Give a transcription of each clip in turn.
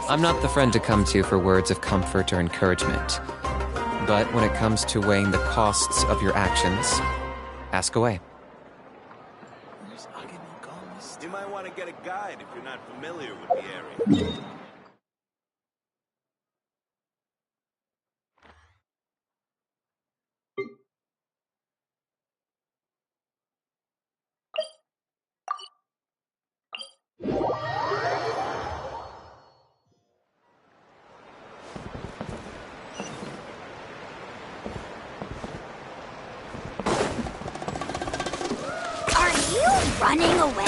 I'm not the friend to come to for words of comfort or encouragement. But when it comes to weighing the costs of your actions, ask away. You might want to get a guide if you're not familiar with the area. Running away?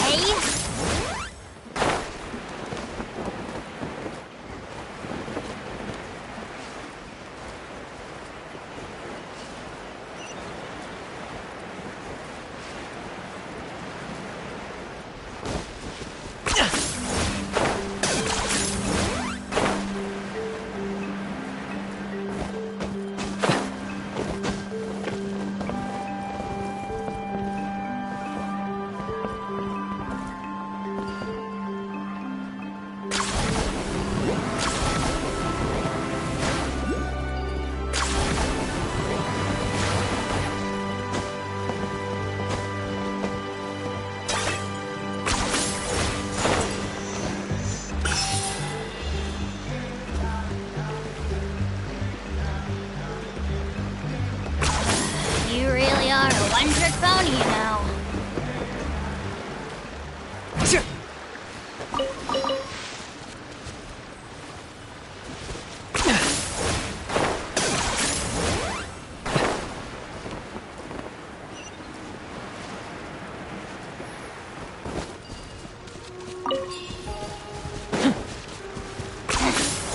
You really are a one-trick pony, you know.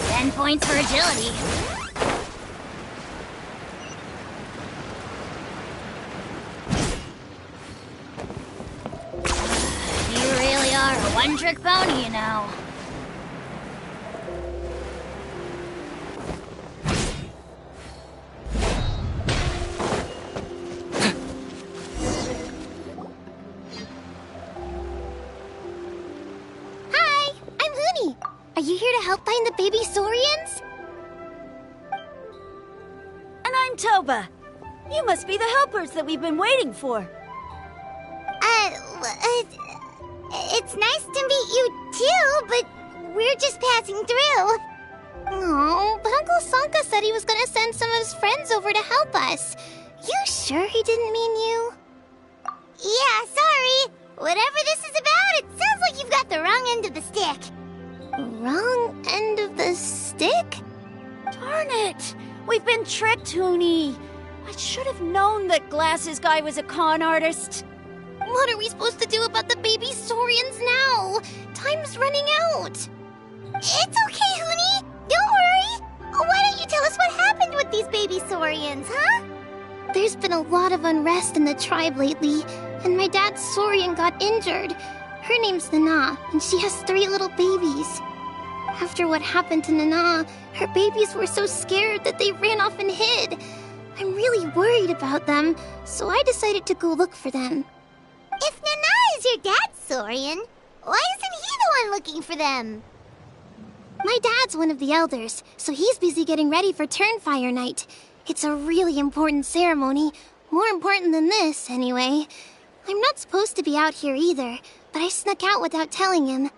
10 points for agility. You really are a one-trick pony, you know. Hi, I'm Huni. Are you here to help find the baby Saurians? And I'm Toba. You must be the helpers that we've been waiting for. It's nice to meet you too, but we're just passing through. Oh, but Uncle Sanka said he was gonna send some of his friends over to help us. You sure he didn't mean you? Yeah, sorry. Whatever this is about, it sounds like you've got the wrong end of the stick. Wrong end of the stick? Darn it! We've been tricked, Huni. I should have known that Glasses Guy was a con artist. What are we supposed to do about the baby Saurians now? Time's running out. It's okay, Huni. Don't worry. Why don't you tell us what happened with these baby Saurians, huh? There's been a lot of unrest in the tribe lately, and my dad's Saurian got injured. Her name's Nana, and she has 3 little babies. After what happened to Nana, her babies were so scared that they ran off and hid. I'm really worried about them, so I decided to go look for them. If Nana is your dad's Saurian, why isn't he the one looking for them? My dad's one of the elders, so he's busy getting ready for Turnfire Night. It's a really important ceremony, more important than this, anyway. I'm not supposed to be out here either, but I snuck out without telling him.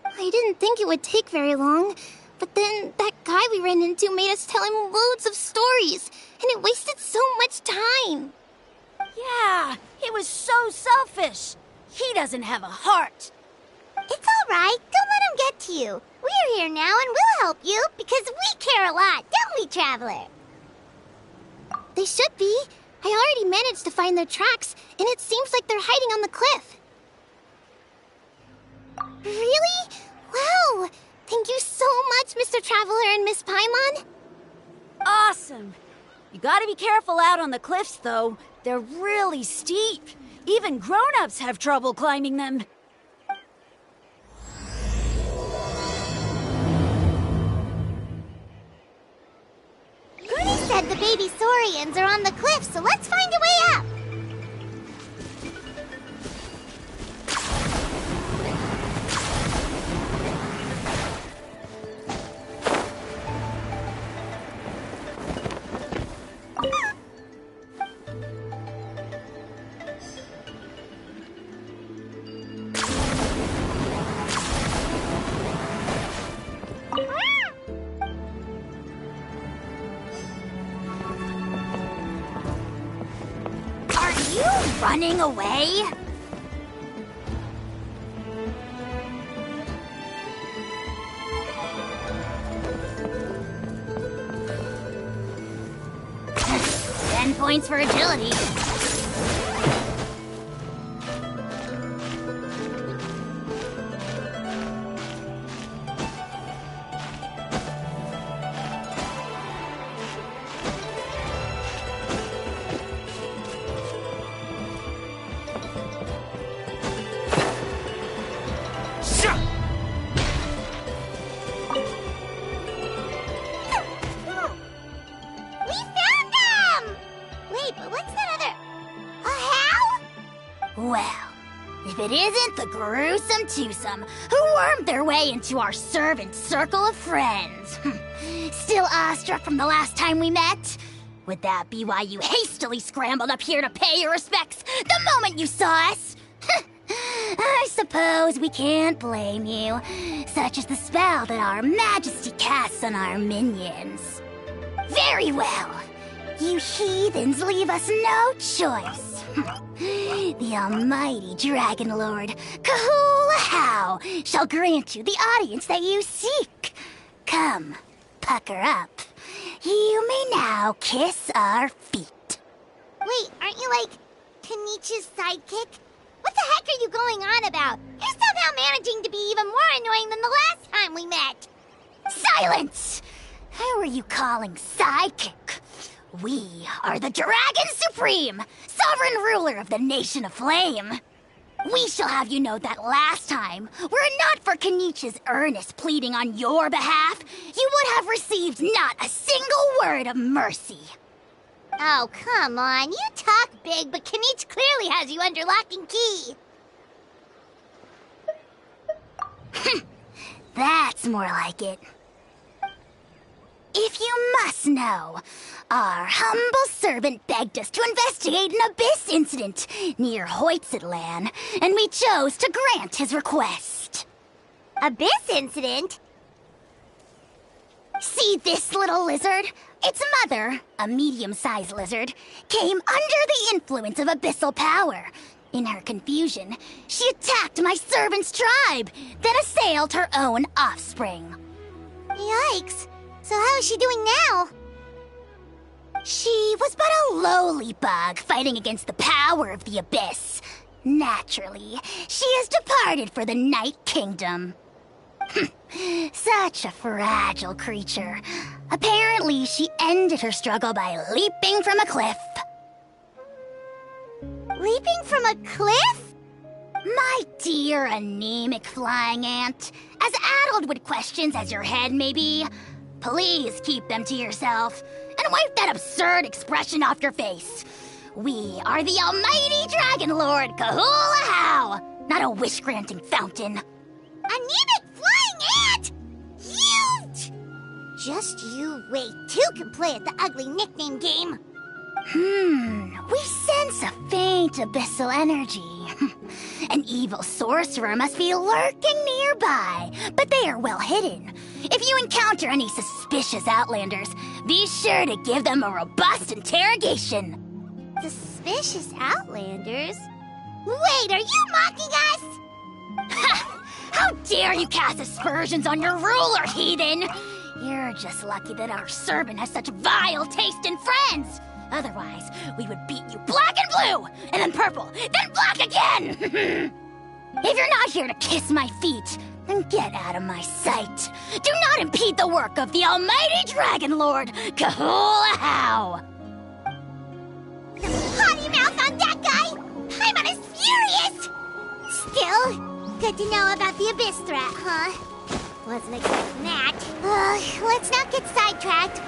I didn't think it would take very long, but then that guy we ran into made us tell him loads of stories, and it wasted so much time. Yeah, he was so selfish. He doesn't have a heart. It's all right. Don't let him get to you. We're here now and we'll help you because we care a lot, don't we, Traveler? They should be. I already managed to find their tracks, and it seems like they're hiding on the cliff. Really? Wow! Thank you so much, Mr. Traveler and Miss Paimon. Awesome. You gotta be careful out on the cliffs, though. They're really steep. Even grown-ups have trouble climbing them. Goody said the baby Saurians are on the cliff, so let's find a way up. running away? Ten points for agility. We found them! Wait, but what's that other... A how? Well, if it isn't the gruesome twosome who wormed their way into our servant circle of friends. Still awestruck from the last time we met? Would that be why you hastily scrambled up here to pay your respects the moment you saw us? I suppose we can't blame you. Such is the spell that our majesty casts on our minions. Very well. You heathens leave us no choice. The almighty Dragon Lord, Kahula shall grant you the audience that you seek. Come, pucker up. You may now kiss our feet. Wait, aren't you like Kinich's sidekick? What the heck are you going on about? You're somehow managing to be even more annoying than the last time we met. Silence! Who are you calling sidekick? We are the Dragon Supreme, sovereign ruler of the Nation of Flame. We shall have you know that last time, were it not for Kenich's earnest pleading on your behalf, you would have received not a single word of mercy. Oh, come on. You talk big, but Kinich clearly has you under lock and key. That's more like it. If you must know, our humble servant begged us to investigate an abyss incident near Hoytzitlan, and we chose to grant his request. Abyss incident? See this little lizard? Its mother, a medium-sized lizard, came under the influence of abyssal power. In her confusion, she attacked my servant's tribe, then assailed her own offspring. Yikes. So how is she doing now? She was but a lowly bug fighting against the power of the abyss. Naturally, she has departed for the Night Kingdom. Such a fragile creature. Apparently, she ended her struggle by leaping from a cliff. Leaping from a cliff? My dear anemic flying ant, as addled with questions as your head may be, please keep them to yourself and wipe that absurd expression off your face. We are the almighty Dragon Lord Kahula, not a wish-granting fountain. Anemic flying ant? Huge! Just you wait. Two can play at the ugly nickname game. We sense a faint abyssal energy. An evil sorcerer must be lurking nearby, but they are well hidden. If you encounter any suspicious outlanders, be sure to give them a robust interrogation. Suspicious outlanders? Wait, are you mocking us? Ha! How dare you cast aspersions on your ruler, heathen! You're just lucky that our servant has such vile taste in friends. Otherwise, we would beat you black and blue, and then purple, then black again! If you're not here to kiss my feet, then get out of my sight. Do not impede the work of the almighty Dragon Lord, Kahula. Potty mouth on that guy! Paimon is furious! Still, good to know about the abyss threat, huh? Wasn't expecting that. Let's not get sidetracked.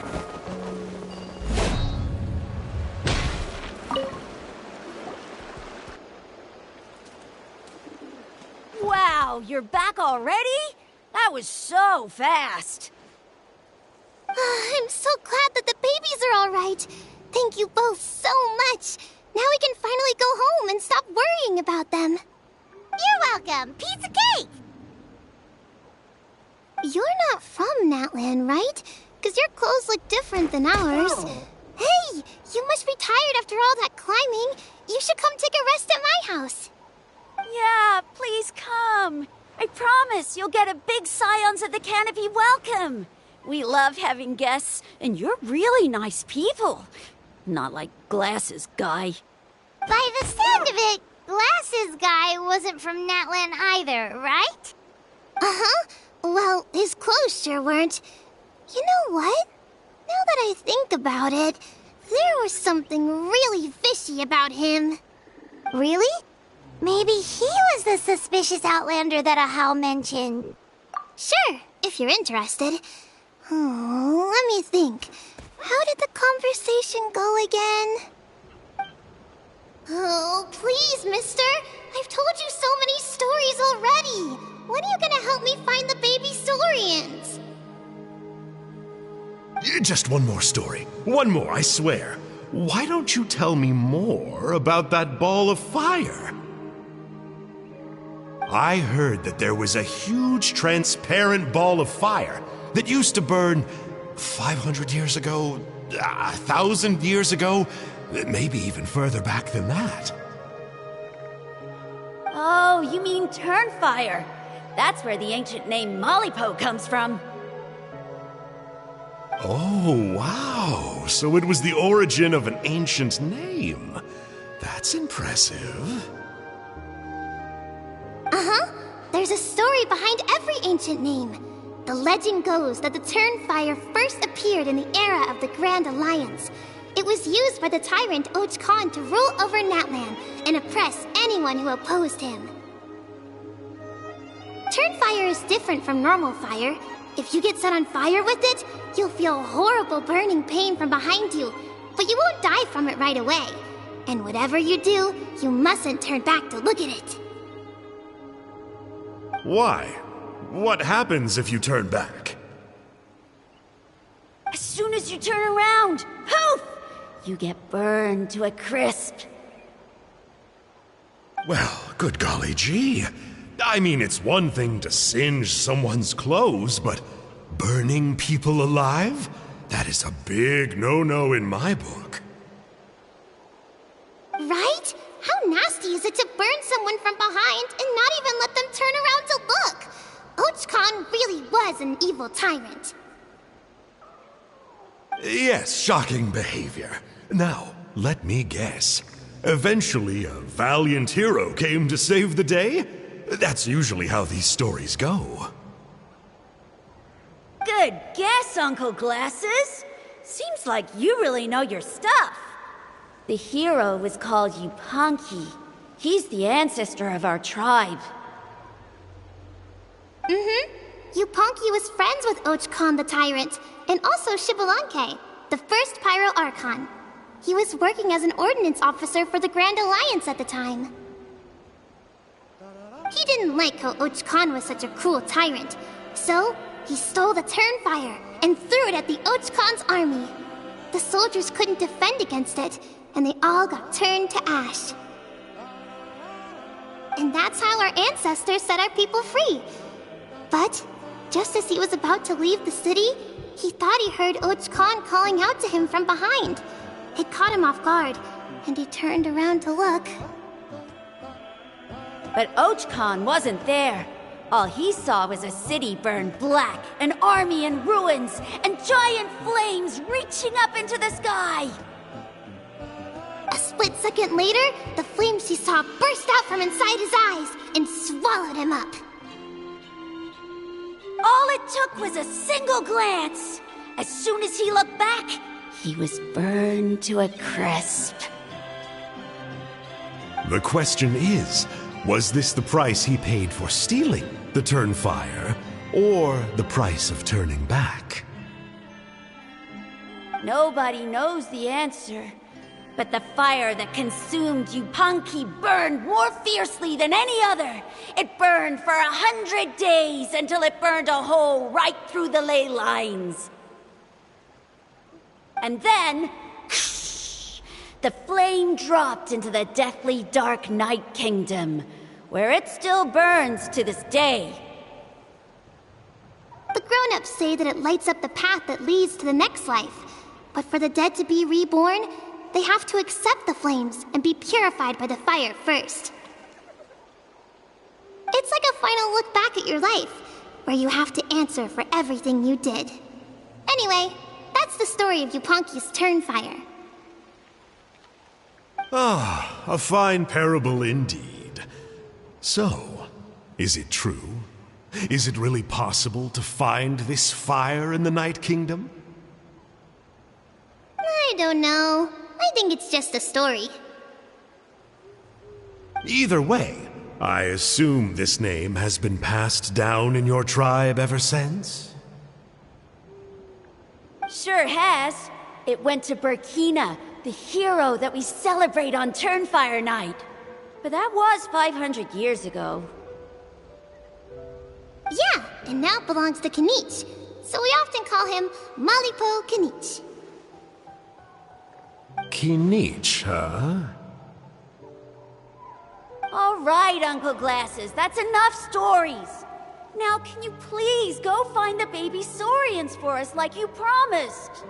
Wow, you're back already? That was so fast. I'm so glad that the babies are all right. Thank you both so much. Now we can finally go home and stop worrying about them. You're welcome. Piece of cake. You're not from Natlan, right? Because your clothes look different than ours. Oh. Hey, you must be tired after all that climbing. you should come take a rest at my house. Yeah, please come. I promise you'll get a big Scions of the Canopy welcome. We love having guests, and you're really nice people. Not like Glasses Guy. By the sound of it, Glasses Guy wasn't from Natlan either, right? Uh-huh. Well, his clothes sure weren't. You know what? Now that I think about it, there was something really fishy about him. Really? Maybe he was the suspicious outlander that Ahau mentioned. Sure, if you're interested. Oh, let me think. How did the conversation go again? Oh, please, mister. I've told you so many stories already. When are you gonna help me find the baby Saurians? Just one more story. One more, I swear. Why don't you tell me more about that ball of fire? I heard that there was a huge transparent ball of fire that used to burn 500 years ago, 1,000 years ago, maybe even further back than that. Oh, you mean Turnfire. That's where the ancient name Mollypo comes from. Oh, wow. So it was the origin of an ancient name. That's impressive. Uh-huh. There's a story behind every ancient name. The legend goes that the Turnfire first appeared in the era of the Grand Alliance. It was used by the tyrant Och Khan to rule over Natlan and oppress anyone who opposed him. Turnfire is different from normal fire. If you get set on fire with it, you'll feel horrible burning pain from behind you, but you won't die from it right away. And whatever you do, you mustn't turn back to look at it. Why? What happens if you turn back? As soon as you turn around, poof! You get burned to a crisp. Well, good golly gee. I mean, it's one thing to singe someone's clothes, but burning people alive? That is a big no-no in my book. Right? How nasty is it to burn someone from behind and not even let them turn around to look? Och Khan really was an evil tyrant. Yes, shocking behavior. Now, let me guess. Eventually, a valiant hero came to save the day? That's usually how these stories go. Good guess, Uncle Glasses. Seems like you really know your stuff. The hero was called Yupanqui. He's the ancestor of our tribe. Yupanqui was friends with Och Khan the Tyrant, and also Shibalanke, the first Pyro Archon. He was working as an ordnance officer for the Grand Alliance at the time. He didn't like how Och Khan was such a cruel tyrant, so he stole the Turnfire and threw it at the Och Khan's army. The soldiers couldn't defend against it, and they all got turned to ash. And that's how our ancestors set our people free. But just as he was about to leave the city, he thought he heard Och Khan calling out to him from behind. It caught him off guard, and he turned around to look. But Och Khan wasn't there. All he saw was a city burned black, an army in ruins, and giant flames reaching up into the sky. A split second later, the flames he saw burst out from inside his eyes and swallowed him up. All it took was a single glance. As soon as he looked back, he was burned to a crisp. The question is, was this the price he paid for stealing the Turnfire, or the price of turning back? Nobody knows the answer. But the fire that consumed Yupanqui burned more fiercely than any other. It burned for 100 days until it burned a hole right through the ley lines. And then, the flame dropped into the deathly dark Night Kingdom, where it still burns to this day. The grown-ups say that it lights up the path that leads to the next life. But for the dead to be reborn, they have to accept the flames and be purified by the fire first. It's like a final look back at your life, where you have to answer for everything you did. Anyway, that's the story of Yupanki's Turnfire. Ah, a fine parable indeed. So, is it true? Is it really possible to find this fire in the Night Kingdom? I don't know. I think it's just a story. Either way, I assume this name has been passed down in your tribe ever since? Sure has. It went to Burkina, the hero that we celebrate on Turnfire Night. But that was 500 years ago. Yeah, and now it belongs to Kinich. So we often call him Malipo Kinich. Kinich, huh? All right, Uncle Glasses, that's enough stories. Now, can you please go find the baby Saurians for us like you promised?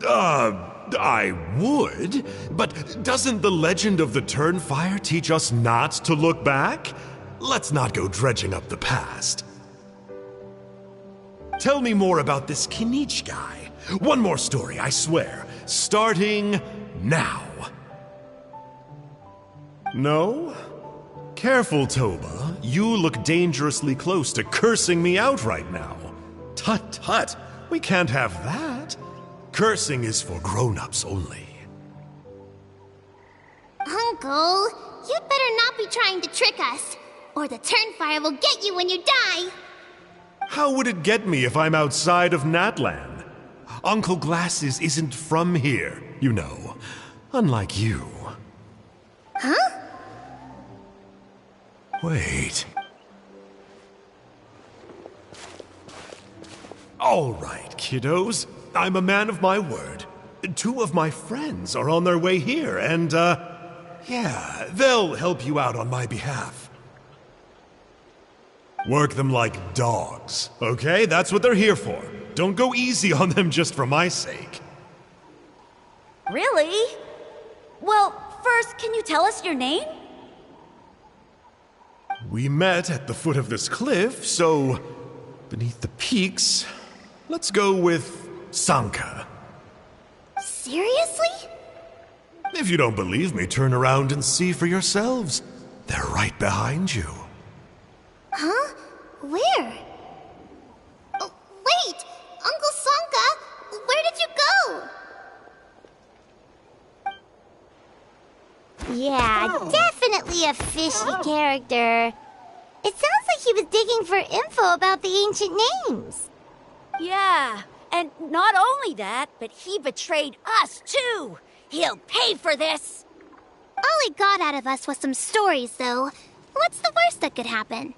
I would, but doesn't the legend of the Turnfire teach us not to look back? Let's not go dredging up the past. Tell me more about this Kinich guy. One more story, I swear. Starting now. No? Careful, Toba. You look dangerously close to cursing me out right now. Tut tut, we can't have that. Cursing is for grown-ups only. Uncle, you'd better not be trying to trick us, or the Turnfire will get you when you die. How would it get me if I'm outside of Natlan? Uncle Glasses isn't from here, you know. Unlike you. Huh? Wait. All right, kiddos. I'm a man of my word. 2 of my friends are on their way here, and, yeah, they'll help you out on my behalf. Work them like dogs, okay? That's what they're here for. Don't go easy on them just for my sake. Really? Well, first, can you tell us your name? We met at the foot of this cliff, so beneath the peaks, let's go with Sanka. Seriously? If you don't believe me, turn around and see for yourselves. They're right behind you. Huh? Where? Oh, wait! Uncle Sanka, where did you go? Yeah, definitely a fishy character. It sounds like he was digging for info about the ancient names. Yeah, and not only that, but he betrayed us too. He'll pay for this. All he got out of us was some stories, though. What's the worst that could happen?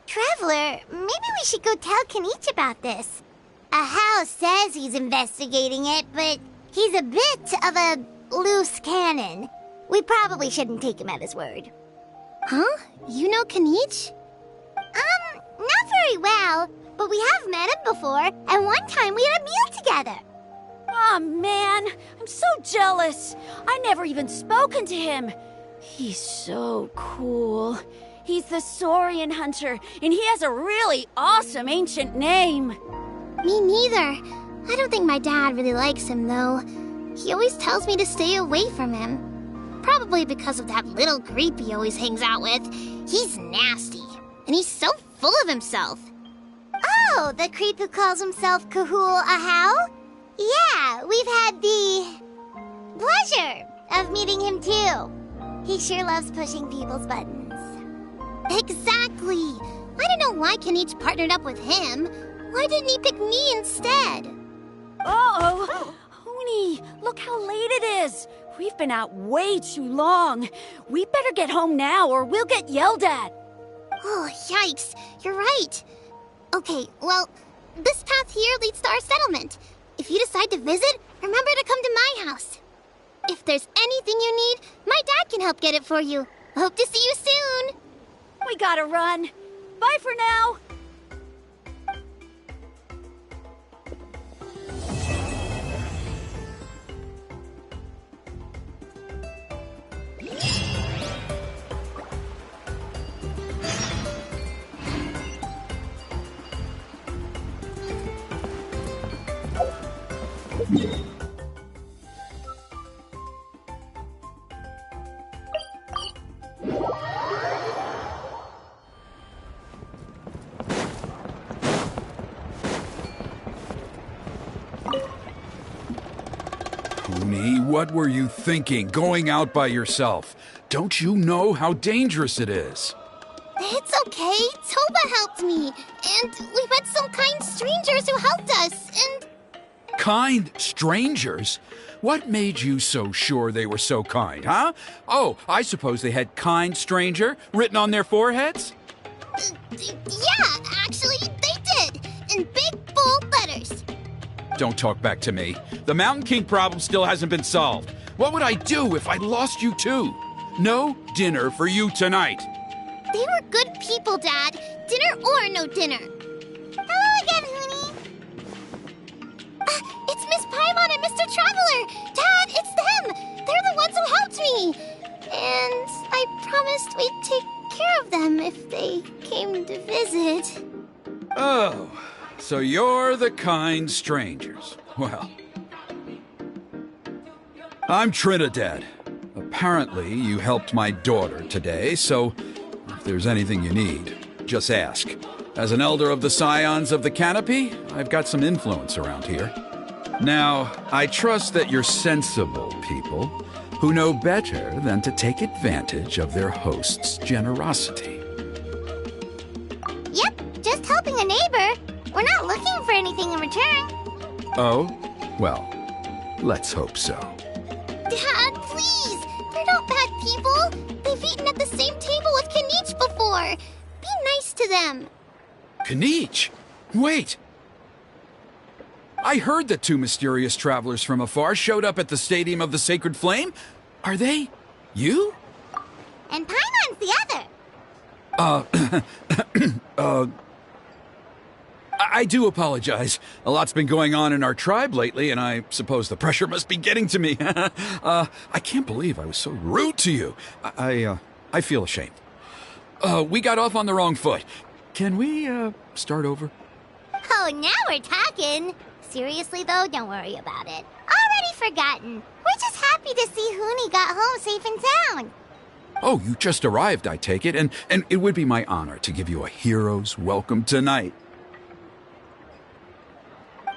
Traveler, maybe we should go tell Kinich about this. Ahau says he's investigating it, but he's a bit of a loose cannon. We probably shouldn't take him at his word. Huh? You know Kinich? Not very well, but we have met him before, and one time we had a meal together. Aw, man, I'm so jealous. I never even spoken to him. He's so cool. He's the Saurian hunter, and he has a really awesome ancient name. Me neither. I don't think my dad really likes him, though. He always tells me to stay away from him. Probably because of that little creep he always hangs out with. He's nasty, and he's so full of himself. Oh, the creep who calls himself Kahul Ahau? Yeah, we've had the pleasure of meeting him too. He sure loves pushing people's buttons. Exactly. I don't know why Kinich partnered up with him. Why didn't he pick me instead? Uh-oh. Huni, look how late it is. We've been out way too long. We better get home now or we'll get yelled at. Oh, yikes. You're right. Okay, well, this path here leads to our settlement. If you decide to visit, remember to come to my house. If there's anything you need, my dad can help get it for you. Hope to see you soon. We gotta run. Bye for now. Huni, what were you thinking, going out by yourself? Don't you know how dangerous it is? It's okay. Toba helped me. And we met some kind strangers who helped us. And Kind strangers? What made you so sure they were so kind, huh? Oh, I suppose they had kind stranger written on their foreheads? yeah, actually, they did. In big, bold letters. Don't talk back to me. The Mountain King problem still hasn't been solved. What would I do if I lost you too? No dinner for you tonight. They were good people, Dad. Dinner or no dinner. Hello again, Huni. It's Miss Paimon and Mr. Traveler. Dad, it's them. They're the ones who helped me. And I promised we'd take care of them if they came to visit. Oh, so you're the kind strangers. Well, I'm Trinidad. Apparently, you helped my daughter today, so if there's anything you need, just ask. As an elder of the Scions of the Canopy, I've got some influence around here. Now, I trust that you're sensible people who know better than to take advantage of their host's generosity. Yep, just helping a neighbor. We're not looking for anything in return. Oh? Well, let's hope so. Dad, please! They're not bad people. They've eaten at the same table with Kinich before. Be nice to them. Kinich! Wait! I heard that two mysterious travelers from afar showed up at the Stadium of the Sacred Flame. Are they you? And Paimon's the other. I do apologize. A lot's been going on in our tribe lately, and I suppose the pressure must be getting to me. I can't believe I was so rude to you. I feel ashamed. We got off on the wrong foot. Can we, start over? Oh, now we're talking. Seriously, though, don't worry about it. Already forgotten. We're just happy to see Huni got home safe and sound. Oh, you just arrived, I take it, and it would be my honor to give you a hero's welcome tonight.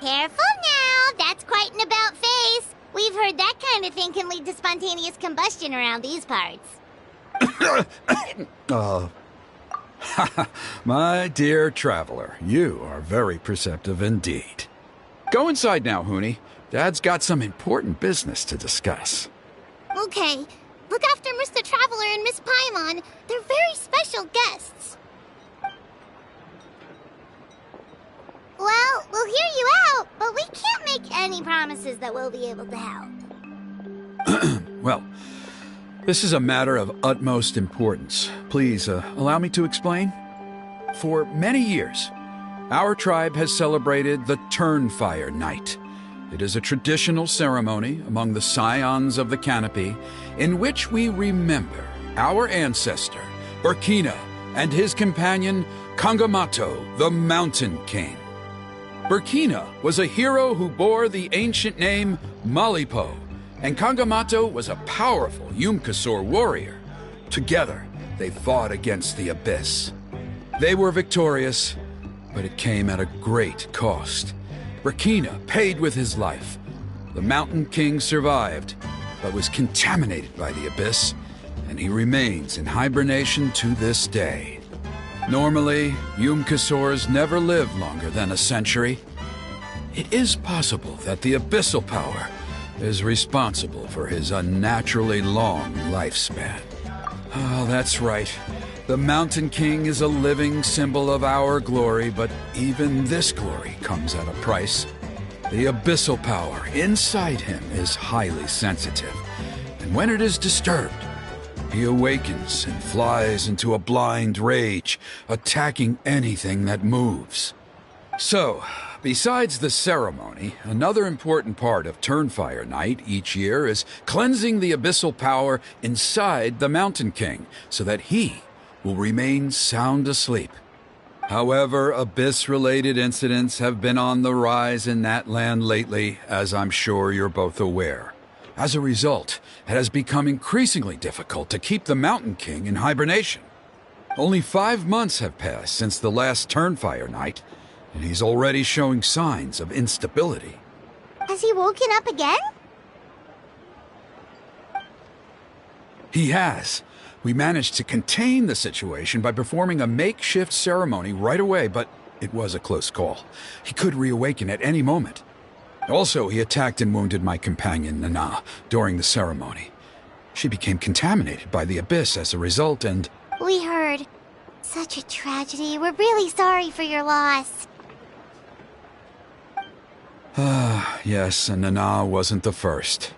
Careful now. That's quite an about-face. We've heard that kind of thing can lead to spontaneous combustion around these parts. My dear traveler, you are very perceptive indeed. Go inside now, Huni. Dad's got some important business to discuss. Okay. Look after Mr. Traveler and Miss Paimon. They're very special guests. Well, we'll hear you out, but we can't make any promises that we'll be able to help. Well, this is a matter of utmost importance. Please, allow me to explain. For many years, our tribe has celebrated the Turnfire Night. It is a traditional ceremony among the Scions of the Canopy in which we remember our ancestor, Burkina, and his companion, Kangamato, the Mountain King. Burkina was a hero who bore the ancient name Malipo, and Kangamato was a powerful Yumkasor warrior. Together, they fought against the Abyss. They were victorious, but it came at a great cost. Burkina paid with his life. The Mountain King survived, but was contaminated by the Abyss, and he remains in hibernation to this day. Normally, Yumkasors never live longer than a century. It is possible that the Abyssal Power is responsible for his unnaturally long lifespan. Oh, that's right. The Mountain King is a living symbol of our glory, but even this glory comes at a price. The Abyssal Power inside him is highly sensitive, and when it is disturbed, he awakens and flies into a blind rage, attacking anything that moves. So, besides the ceremony, another important part of Turnfire Night each year is cleansing the abyssal power inside the Mountain King so that he will remain sound asleep. However, Abyss-related incidents have been on the rise in that land lately, as I'm sure you're both aware. As a result, it has become increasingly difficult to keep the Mountain King in hibernation. Only 5 months have passed since the last Turnfire night, and he's already showing signs of instability. Has he woken up again? He has. We managed to contain the situation by performing a makeshift ceremony right away, but it was a close call. He could reawaken at any moment. Also, he attacked and wounded my companion, Nana, during the ceremony. She became contaminated by the Abyss as a result, and... We heard. Such a tragedy. We're really sorry for your loss. Yes, and Nana wasn't the first.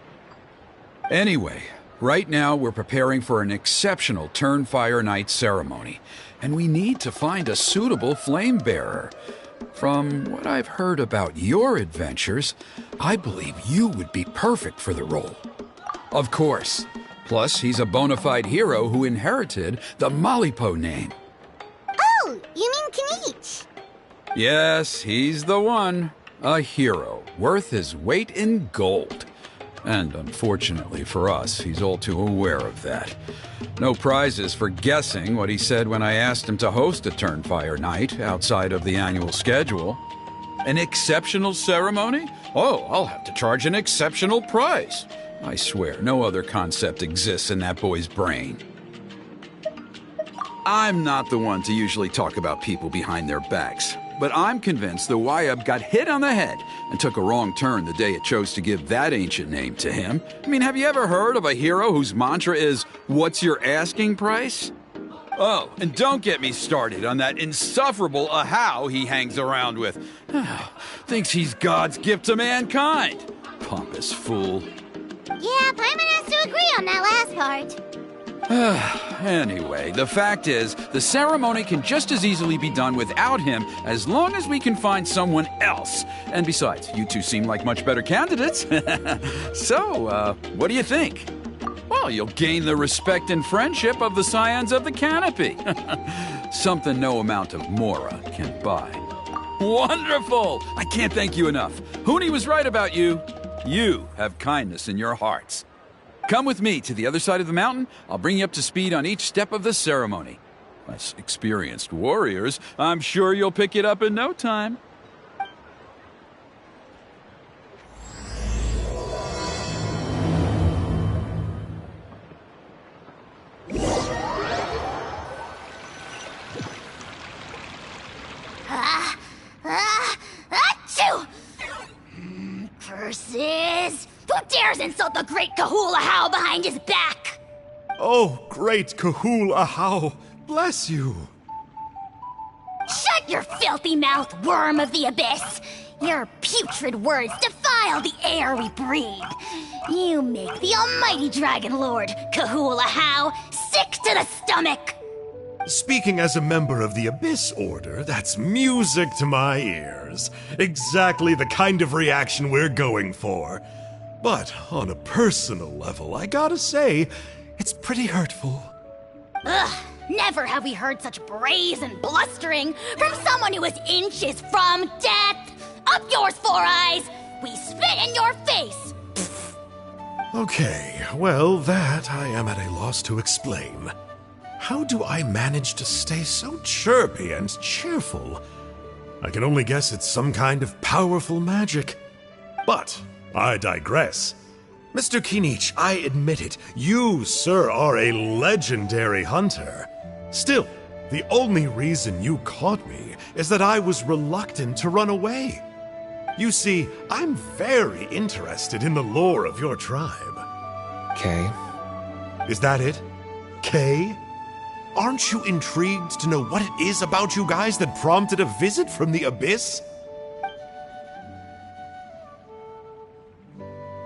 Anyway, right now we're preparing for an exceptional Turnfire Night ceremony, and we need to find a suitable flame bearer. From what I've heard about your adventures, I believe you would be perfect for the role. Of course. Plus, he's a bona fide hero who inherited the Malipo name. Oh, you mean Kinich? Yes, he's the one. A hero, worth his weight in gold. And unfortunately for us, he's all too aware of that. No prizes for guessing what he said when I asked him to host a Turnfire night outside of the annual schedule. An exceptional ceremony? Oh, I'll have to charge an exceptional price. I swear, no other concept exists in that boy's brain. I'm not the one to usually talk about people behind their backs, but I'm convinced the Wyab got hit on the head and took a wrong turn the day it chose to give that ancient name to him. I mean, have you ever heard of a hero whose mantra is, "What's your asking price?" Oh, and don't get me started on that insufferable Ahau he hangs around with. Thinks he's God's gift to mankind. Pompous fool. Yeah, Paimon has to agree on that last part. Anyway, the fact is, the ceremony can just as easily be done without him as long as we can find someone else. And besides, you two seem like much better candidates. So, what do you think? Well, you'll gain the respect and friendship of the Scions of the Canopy. Something no amount of Mora can buy. Wonderful! I can't thank you enough. Huni was right about you. You have kindness in your hearts. Come with me to the other side of the mountain. I'll bring you up to speed on each step of the ceremony. As experienced warriors, I'm sure you'll pick it up in no time. Achoo! Curses! Who dares insult the great Kahul Ahau behind his back? Oh, great Kahul Ahau, bless you. Shut your filthy mouth, worm of the abyss! Your putrid words defile the air we breathe. You make the almighty Dragon Lord, Kahul Ahau, sick to the stomach! Speaking as a member of the Abyss Order, that's music to my ears. Exactly the kind of reaction we're going for. But on a personal level, I gotta say, it's pretty hurtful. Ugh, never have we heard such brazen blustering from someone who is inches from death! Up yours, Four Eyes! We spit in your face! Okay, well, that I am at a loss to explain. How do I manage to stay so chirpy and cheerful? I can only guess it's some kind of powerful magic. But I digress. Mr. Kinich, I admit it, you, sir, are a legendary hunter. Still, the only reason you caught me is that I was reluctant to run away. You see, I'm very interested in the lore of your tribe. Kay? Is that it? Kay? Aren't you intrigued to know what it is about you guys that prompted a visit from the Abyss?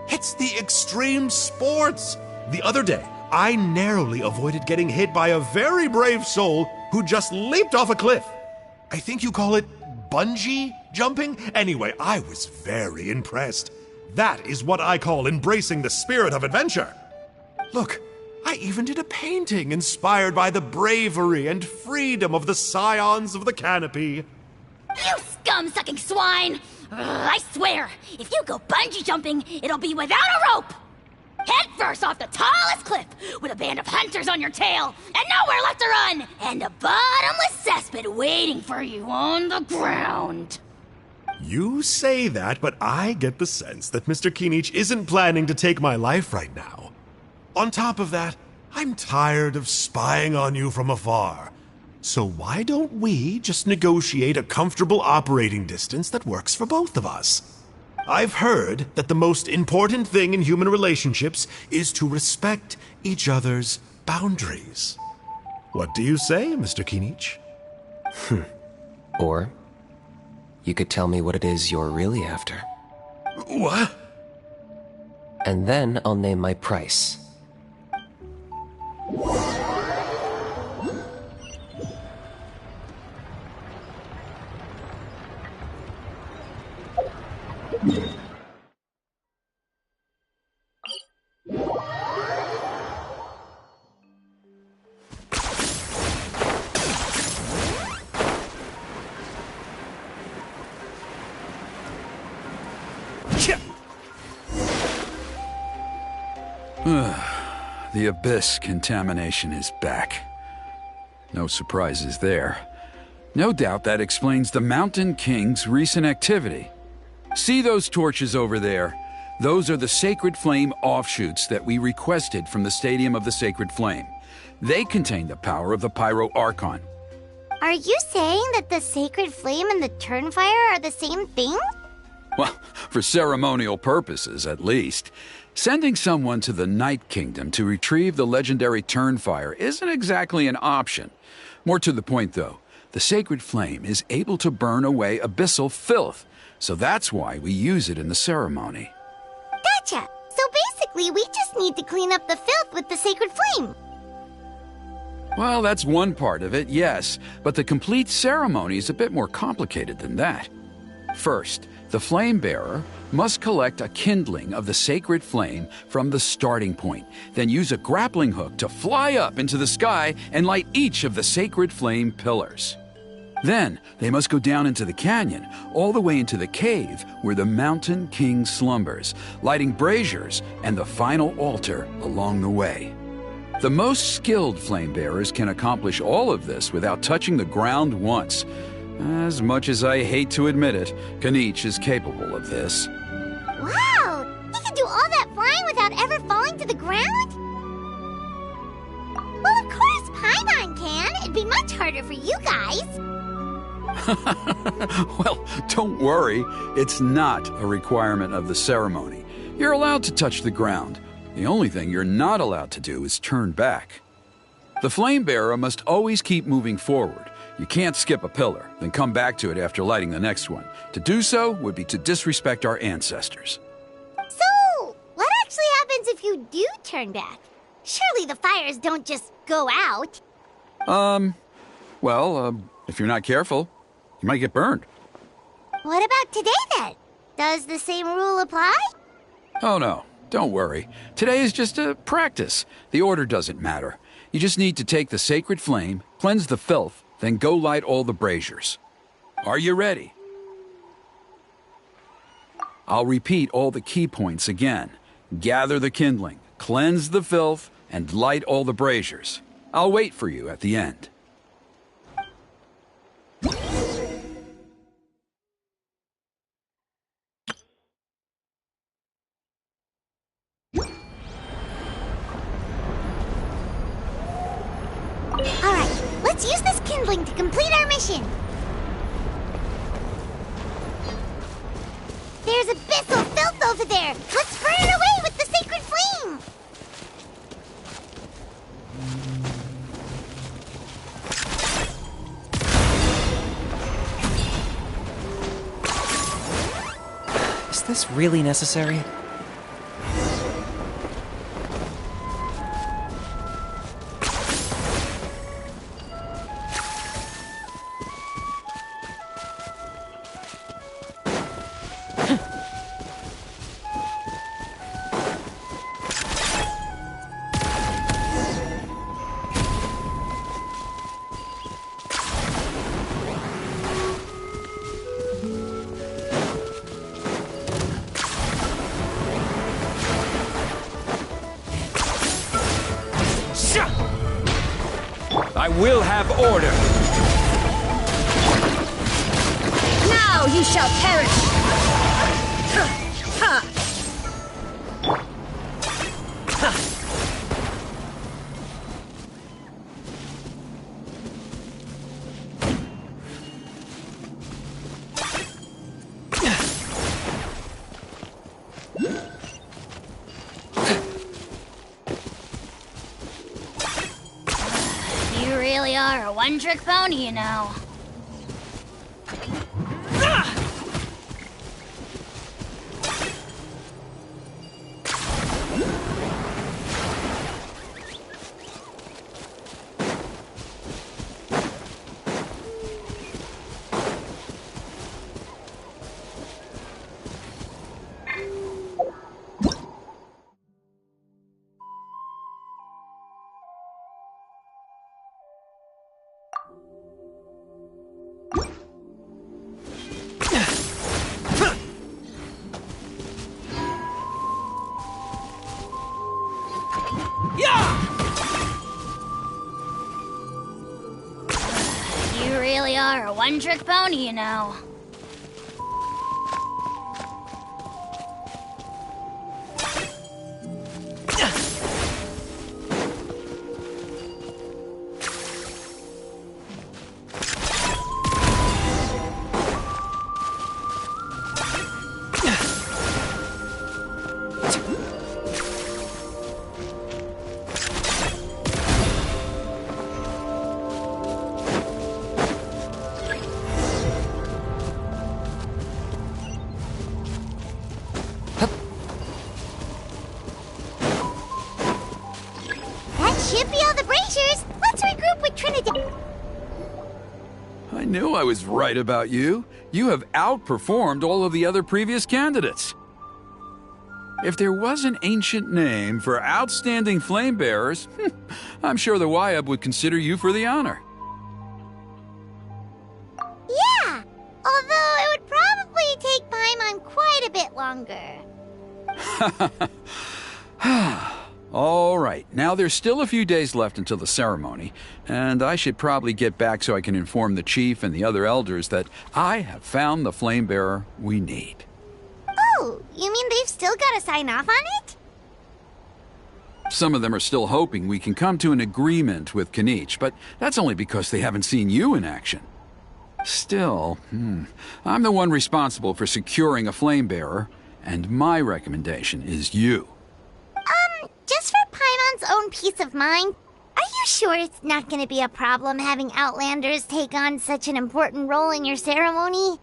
It's the extreme sports! The other day, I narrowly avoided getting hit by a very brave soul who just leaped off a cliff. I think you call it bungee jumping? Anyway, I was very impressed. That is what I call embracing the spirit of adventure. Look, I even did a painting inspired by the bravery and freedom of the scions of the canopy. You scum-sucking swine! I swear, if you go bungee jumping, it'll be without a rope! Head first off the tallest cliff, with a band of hunters on your tail, and nowhere left to run, and a bottomless cesspit waiting for you on the ground. You say that, but I get the sense that Mr. Kinich isn't planning to take my life right now. On top of that, I'm tired of spying on you from afar. So why don't we just negotiate a comfortable operating distance that works for both of us? I've heard that the most important thing in human relationships is to respect each other's boundaries. What do you say, Mr. Kinich? Or you could tell me what it is you're really after. What? And then I'll name my price. The Abyss contamination is back. No surprises there. No doubt that explains the Mountain King's recent activity. See those torches over there? Those are the Sacred Flame offshoots that we requested from the Stadium of the Sacred Flame. They contain the power of the Pyro Archon. Are you saying that the Sacred Flame and the Turnfire are the same thing? Well, for ceremonial purposes, at least. Sending someone to the Night Kingdom to retrieve the legendary Turnfire isn't exactly an option. More to the point, though, the Sacred Flame is able to burn away abyssal filth, so that's why we use it in the ceremony. Gotcha! So basically, we just need to clean up the filth with the Sacred Flame. Well, that's one part of it, yes, but the complete ceremony is a bit more complicated than that. First, the flame bearer must collect a kindling of the sacred flame from the starting point, then use a grappling hook to fly up into the sky and light each of the sacred flame pillars. Then they must go down into the canyon, all the way into the cave where the Mountain King slumbers, lighting braziers and the final altar along the way. The most skilled flame bearers can accomplish all of this without touching the ground once. As much as I hate to admit it, Kinich is capable of this. Wow! He can do all that flying without ever falling to the ground? Well, of course Paimon can. It'd be much harder for you guys. Well, don't worry. It's not a requirement of the ceremony. You're allowed to touch the ground. The only thing you're not allowed to do is turn back. The flame bearer must always keep moving forward. You can't skip a pillar, then come back to it after lighting the next one. To do so would be to disrespect our ancestors. So, what actually happens if you do turn back? Surely the fires don't just go out. If you're not careful, you might get burned. What about today then? Does the same rule apply? Oh no, don't worry. Today is just a practice. The order doesn't matter. You just need to take the sacred flame, cleanse the filth, then go light all the braziers. Are you ready? I'll repeat all the key points again. Gather the kindling, cleanse the filth, and light all the braziers. I'll wait for you at the end. Alright, let's use this kindling to complete our mission. There's abyssal filth over there. Let's burn it away with the sacred flame. Is this really necessary? have order! Now you shall perish! You really are a one-trick pony, you know. You really are a one-trick pony, you know. Should be all the braziers. Let's regroup with Trinidad. I knew I was right about you. You have outperformed all of the other previous candidates. If there was an ancient name for outstanding flame bearers, I'm sure the Wyab would consider you for the honor. Yeah, although it would probably take Paimon quite a bit longer. All right, now there's still a few days left until the ceremony, and I should probably get back so I can inform the chief and the other elders that I have found the flame bearer we need. Oh, you mean they've still got to sign off on it? Some of them are still hoping we can come to an agreement with Kinich, but that's only because they haven't seen you in action. Still, I'm the one responsible for securing a flame bearer, and my recommendation is you. Just for Paimon's own peace of mind, are you sure it's not going to be a problem having Outlanders take on such an important role in your ceremony?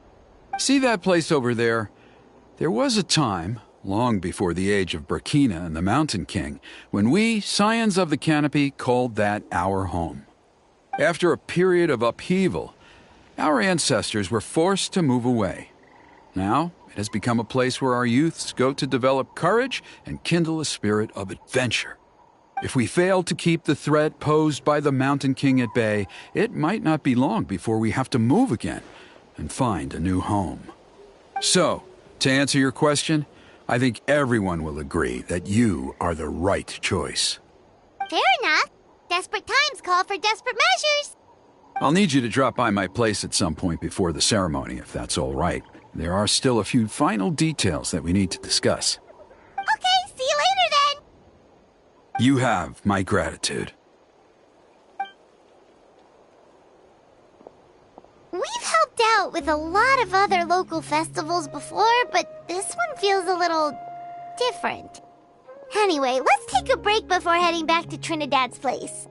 See that place over there? There was a time, long before the age of Burkina and the Mountain King, when we, Scions of the Canopy, called that our home. After a period of upheaval, our ancestors were forced to move away. Now, it has become a place where our youths go to develop courage and kindle a spirit of adventure. If we fail to keep the threat posed by the Mountain King at bay, it might not be long before we have to move again and find a new home. So, to answer your question, I think everyone will agree that you are the right choice. Fair enough. Desperate times call for desperate measures. I'll need you to drop by my place at some point before the ceremony, if that's all right. There are still a few final details that we need to discuss. Okay, see you later then. You have my gratitude. We've helped out with a lot of other local festivals before, but this one feels a little different. Anyway, let's take a break before heading back to Trinidad's place.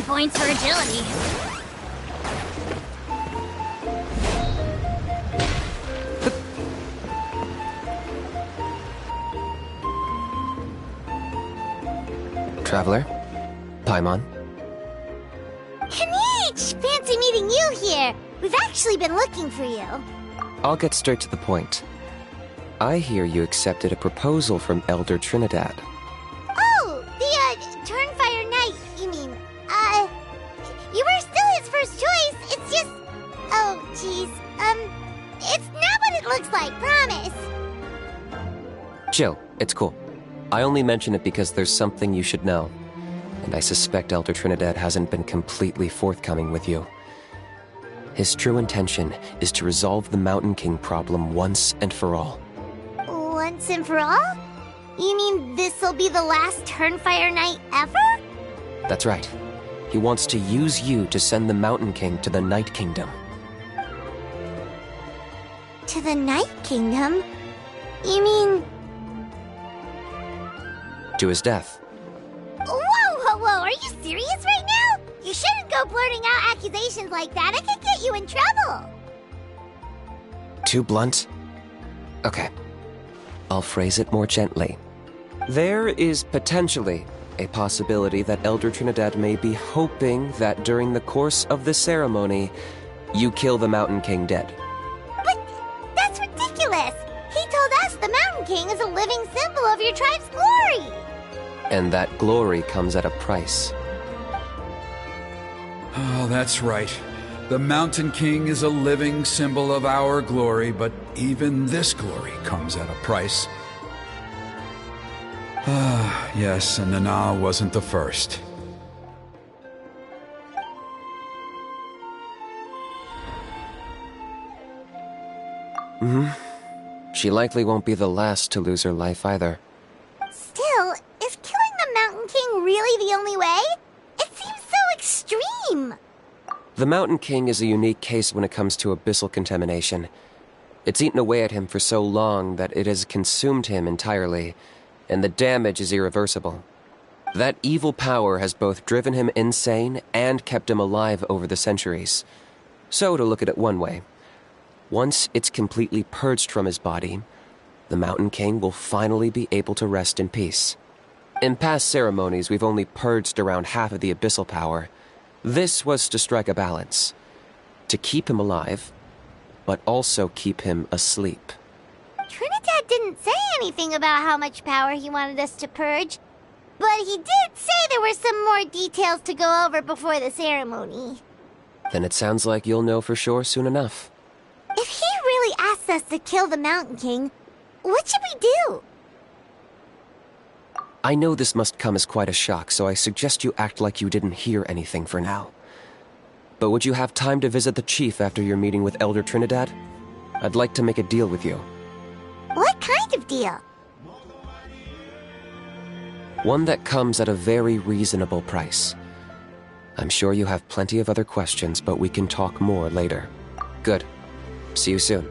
Points for agility. traveler. Paimon. Kinich! Fancy meeting you here. We've actually been looking for you. I'll get straight to the point. I hear you accepted a proposal from Elder Trinidad. Oh, the, Turnfire Knight, you mean. You were still his first choice. It's just... Oh, jeez. It's not what it looks like, promise. Chill, it's cool. I only mention it because there's something you should know. And I suspect Elder Trinidad hasn't been completely forthcoming with you. His true intention is to resolve the Mountain King problem once and for all. Once and for all? You mean this'll be the last Turnfire Knight ever? That's right. He wants to use you to send the Mountain King to the Night Kingdom. To the Night Kingdom? You mean... To his death. Whoa! Are you serious right now? You shouldn't go blurting out accusations like that. It could get you in trouble. Too blunt? Okay. I'll phrase it more gently. There is potentially a possibility that Elder Trinidad may be hoping that during the course of the ceremony, you kill the Mountain King dead. But that's ridiculous! He told us the Mountain King is a living symbol of your tribe's glory! And that glory comes at a price. Oh, that's right. The Mountain King is a living symbol of our glory, but even this glory comes at a price. Ah, yes, and Nana wasn't the first. She likely won't be the last to lose her life either. Still, is killing the Mountain King really the only way? It seems so extreme! The Mountain King is a unique case when it comes to abyssal contamination. It's eaten away at him for so long that it has consumed him entirely, and the damage is irreversible. That evil power has both driven him insane and kept him alive over the centuries. So, to look at it one way, once it's completely purged from his body, the Mountain King will finally be able to rest in peace. In past ceremonies, we've only purged around half of the abyssal power. This was to strike a balance, to keep him alive, but also keep him asleep. Trinidad didn't say anything about how much power he wanted us to purge, but he did say there were some more details to go over before the ceremony. Then it sounds like you'll know for sure soon enough. If he really asks us to kill the Mountain King, what should we do? I know this must come as quite a shock, so I suggest you act like you didn't hear anything for now. But would you have time to visit the chief after your meeting with Elder Trinidad? I'd like to make a deal with you. What kind of deal? One that comes at a very reasonable price. I'm sure you have plenty of other questions, but we can talk more later. Good. See you soon.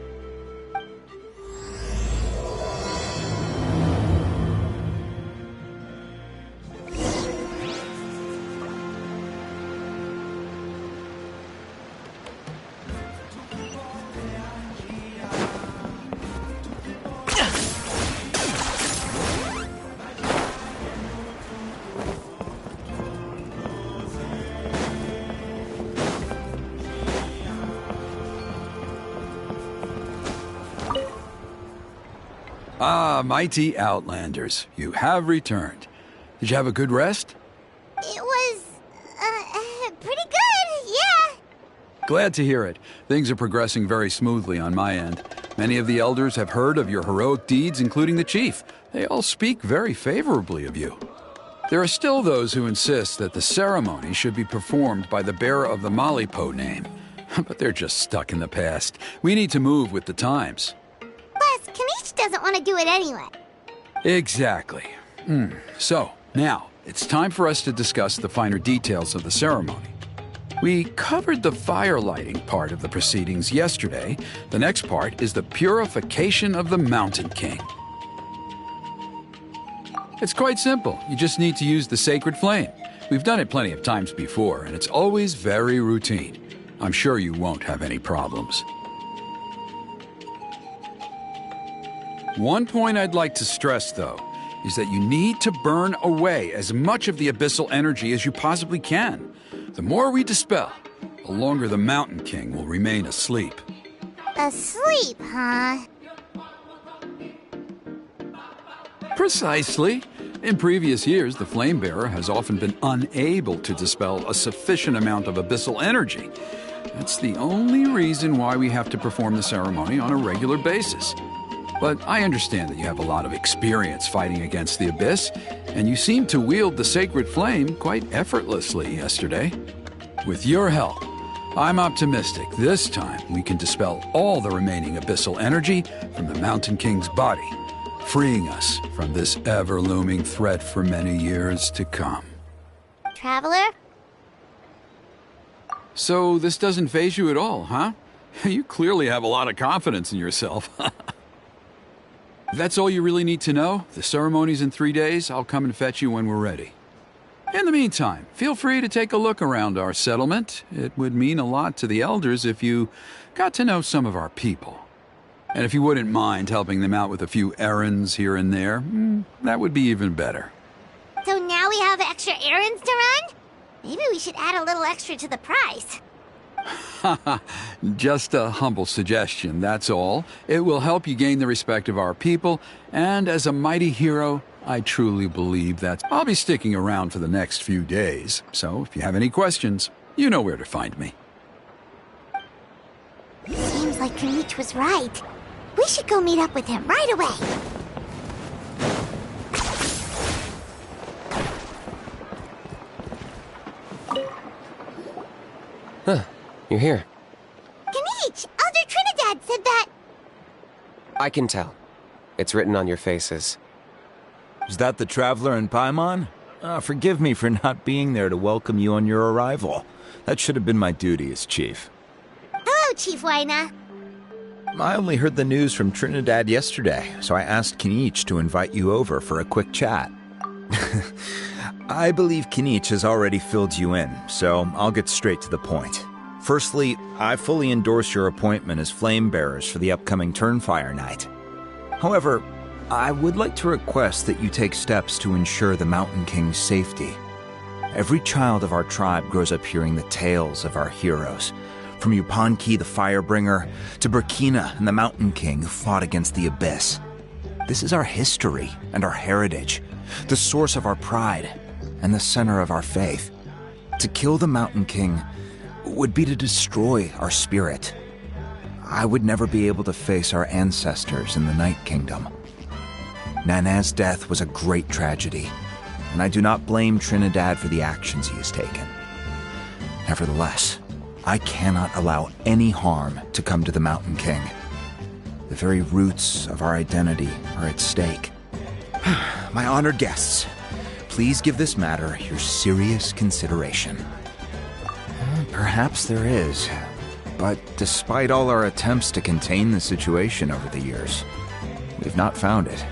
Ah, mighty Outlanders, you have returned. Did you have a good rest? It was, pretty good, yeah. Glad to hear it. Things are progressing very smoothly on my end. Many of the elders have heard of your heroic deeds, including the chief. They all speak very favorably of you. There are still those who insist that the ceremony should be performed by the bearer of the Malipo name. But they're just stuck in the past. We need to move with the times. Plus, Kinich doesn't want to do it anyway. Exactly. So, now, it's time for us to discuss the finer details of the ceremony. We covered the fire lighting part of the proceedings yesterday. The next part is the purification of the Mountain King. It's quite simple. You just need to use the sacred flame. We've done it plenty of times before, and it's always very routine. I'm sure you won't have any problems. One point I'd like to stress, though. is that you need to burn away as much of the abyssal energy as you possibly can. The more we dispel, the longer the Mountain King will remain asleep. Asleep, huh? Precisely. In previous years, the Flame Bearer has often been unable to dispel a sufficient amount of abyssal energy. That's the only reason why we have to perform the ceremony on a regular basis. But I understand that you have a lot of experience fighting against the Abyss, and you seem to wield the sacred flame quite effortlessly yesterday. With your help, I'm optimistic this time we can dispel all the remaining abyssal energy from the Mountain King's body, freeing us from this ever-looming threat for many years to come. Traveler? So this doesn't faze you at all, huh? You clearly have a lot of confidence in yourself. That's all you really need to know. The ceremony's in 3 days. I'll come and fetch you when we're ready. In the meantime, feel free to take a look around our settlement. It would mean a lot to the elders if you got to know some of our people. And if you wouldn't mind helping them out with a few errands here and there, that would be even better. So now we have extra errands to run? Maybe we should add a little extra to the price. Just a humble suggestion, that's all. It will help you gain the respect of our people, and as a mighty hero, I truly believe that I'll be sticking around for the next few days. So if you have any questions, you know where to find me. Seems like Kinich was right. We should go meet up with him right away. Huh, you're here. Kinich! Elder Trinidad said that... I can tell. It's written on your faces. Is that the Traveler and Paimon? Forgive me for not being there to welcome you on your arrival. That should have been my duty as chief. Hello, Chief Waina. I only heard the news from Trinidad yesterday, so I asked Kinich to invite you over for a quick chat. I believe Kinich has already filled you in, so I'll get straight to the point. Firstly, I fully endorse your appointment as flame bearers for the upcoming Turnfire Night. However, I would like to request that you take steps to ensure the Mountain King's safety. Every child of our tribe grows up hearing the tales of our heroes, from Yupanqui the Firebringer to Burkina and the Mountain King who fought against the Abyss. This is our history and our heritage, the source of our pride and the center of our faith. To kill the Mountain King would be to destroy our spirit. I would never be able to face our ancestors in the Night Kingdom. Nana's death was a great tragedy, and I do not blame Trinidad for the actions he has taken. Nevertheless, I cannot allow any harm to come to the Mountain King. The very roots of our identity are at stake. My honored guests, please give this matter your serious consideration. Perhaps there is, but despite all our attempts to contain the situation over the years, we've not found it.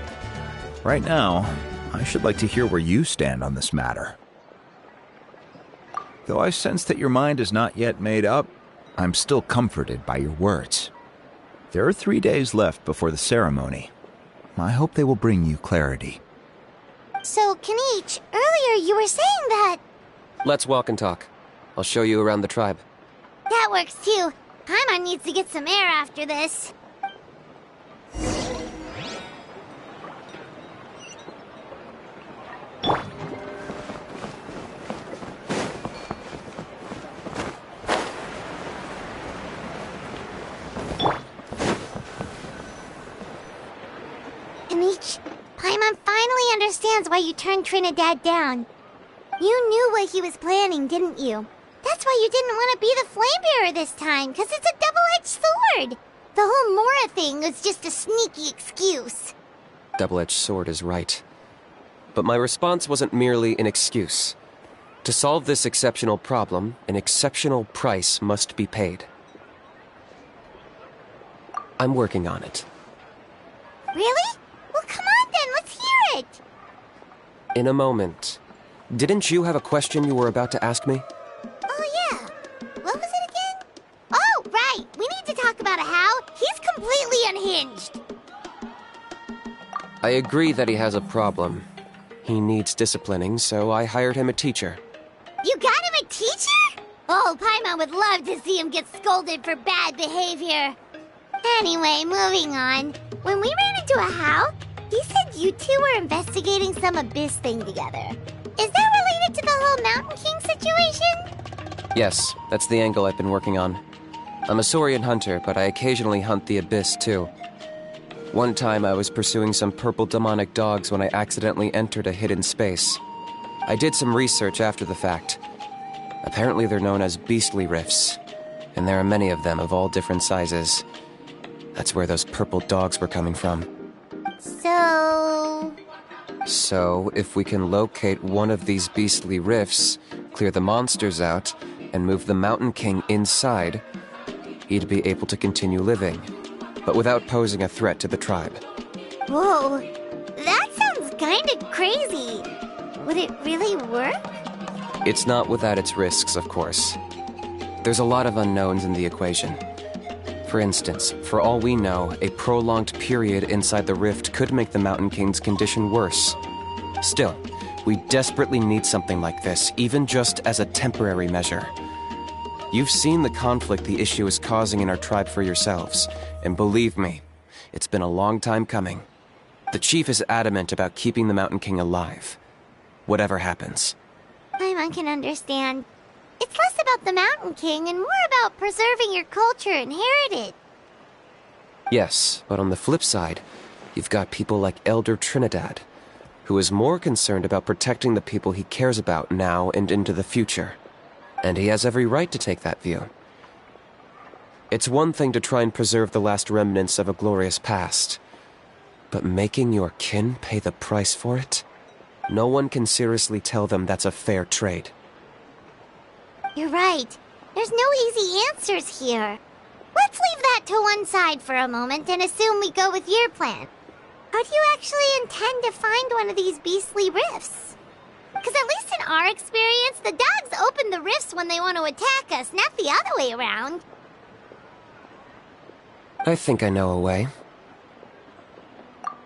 Right now, I should like to hear where you stand on this matter. Though I sense that your mind is not yet made up, I'm still comforted by your words. There are 3 days left before the ceremony. I hope they will bring you clarity. So, Kinich, earlier you were saying that... Let's walk and talk. I'll show you around the tribe. That works too. Paimon needs to get some air after this. Kinich, Paimon finally understands why you turned Trinidad down. You knew what he was planning, didn't you? That's why you didn't want to be the flame bearer this time, because it's a double-edged sword. The whole Mora thing was just a sneaky excuse. Double-edged sword is right. But my response wasn't merely an excuse. To solve this exceptional problem, an exceptional price must be paid. I'm working on it. Really? Well, come on then, let's hear it! In a moment. Didn't you have a question you were about to ask me? Oh, yeah. What was it again? Oh, right. We need to talk about how he's completely unhinged. I agree that he has a problem. He needs disciplining, so I hired him a teacher. You got him a teacher? Oh, Paimon would love to see him get scolded for bad behavior. Anyway, moving on. When we ran into a house, he said you two were investigating some abyss thing together. Is that related to the whole Mountain King situation? Yes, that's the angle I've been working on. I'm a Saurian hunter, but I occasionally hunt the abyss too. One time I was pursuing some purple demonic dogs when I accidentally entered a hidden space. I did some research after the fact. Apparently they're known as beastly rifts, and there are many of them of all different sizes. That's where those purple dogs were coming from. So, if we can locate one of these beastly rifts, clear the monsters out, and move the Mountain King inside, he'd be able to continue living, but without posing a threat to the tribe. Whoa, that sounds kinda crazy. Would it really work? It's not without its risks, of course. There's a lot of unknowns in the equation. For instance, for all we know, a prolonged period inside the rift could make the Mountain King's condition worse. Still, we desperately need something like this, even just as a temporary measure. You've seen the conflict the issue is causing in our tribe for yourselves, and believe me, it's been a long time coming. The chief is adamant about keeping the Mountain King alive, whatever happens. Paimon can understand. It's less about the Mountain King and more about preserving your culture and heritage. Yes, but on the flip side, you've got people like Elder Trinidad, who is more concerned about protecting the people he cares about now and into the future. And he has every right to take that view. It's one thing to try and preserve the last remnants of a glorious past, but making your kin pay the price for it? No one can seriously tell them that's a fair trade. You're right. There's no easy answers here. Let's leave that to one side for a moment and assume we go with your plan. How do you actually intend to find one of these beastly rifts? Because at least in our experience, the dogs open the rifts when they want to attack us, not the other way around. I think I know a way.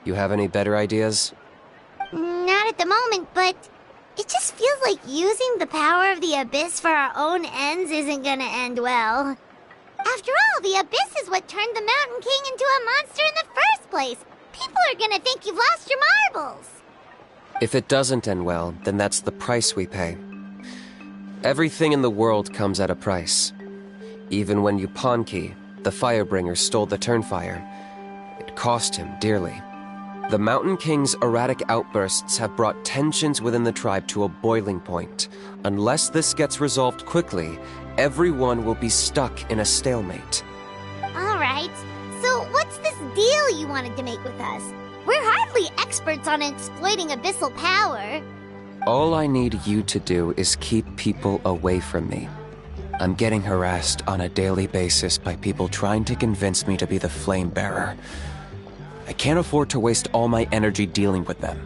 You have any better ideas? Not at the moment, but it just feels like using the power of the Abyss for our own ends isn't gonna end well. After all, the Abyss is what turned the Mountain King into a monster in the first place. People are gonna think you've lost your marbles. If it doesn't end well, then that's the price we pay. Everything in the world comes at a price. Even when Yupanqui, the Firebringer, stole the Turnfire, it cost him dearly. The Mountain King's erratic outbursts have brought tensions within the tribe to a boiling point. Unless this gets resolved quickly, everyone will be stuck in a stalemate. Alright, so what's this deal you wanted to make with us? We're hardly experts on exploiting abyssal power. All I need you to do is keep people away from me. I'm getting harassed on a daily basis by people trying to convince me to be the flame bearer. I can't afford to waste all my energy dealing with them.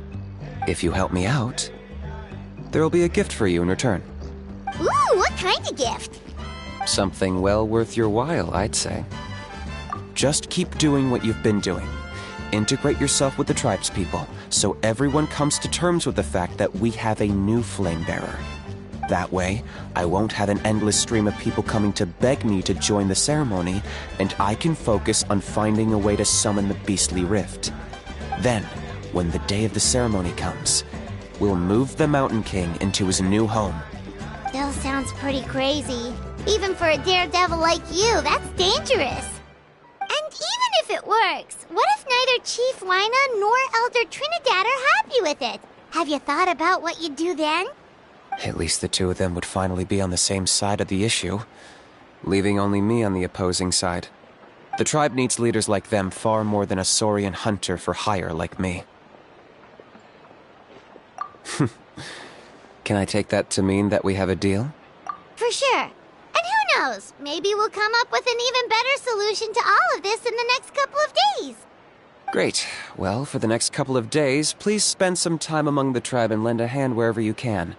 If you help me out, there'll be a gift for you in return. Ooh, what kind of gift? Something well worth your while, I'd say. Just keep doing what you've been doing. Integrate yourself with the tribespeople, so everyone comes to terms with the fact that we have a new flame bearer. That way, I won't have an endless stream of people coming to beg me to join the ceremony, and I can focus on finding a way to summon the beastly rift. Then, when the day of the ceremony comes, we'll move the Mountain King into his new home. Still sounds pretty crazy. Even for a daredevil like you, that's dangerous. And even if it works, what if neither Chief Lina nor Elder Trinidad are happy with it? Have you thought about what you'd do then? At least the two of them would finally be on the same side of the issue, leaving only me on the opposing side. The tribe needs leaders like them far more than a Saurian hunter for hire like me. Can I take that to mean that we have a deal? For sure. And who knows, maybe we'll come up with an even better solution to all of this in the next couple of days. Great. Well, for the next couple of days, please spend some time among the tribe and lend a hand wherever you can.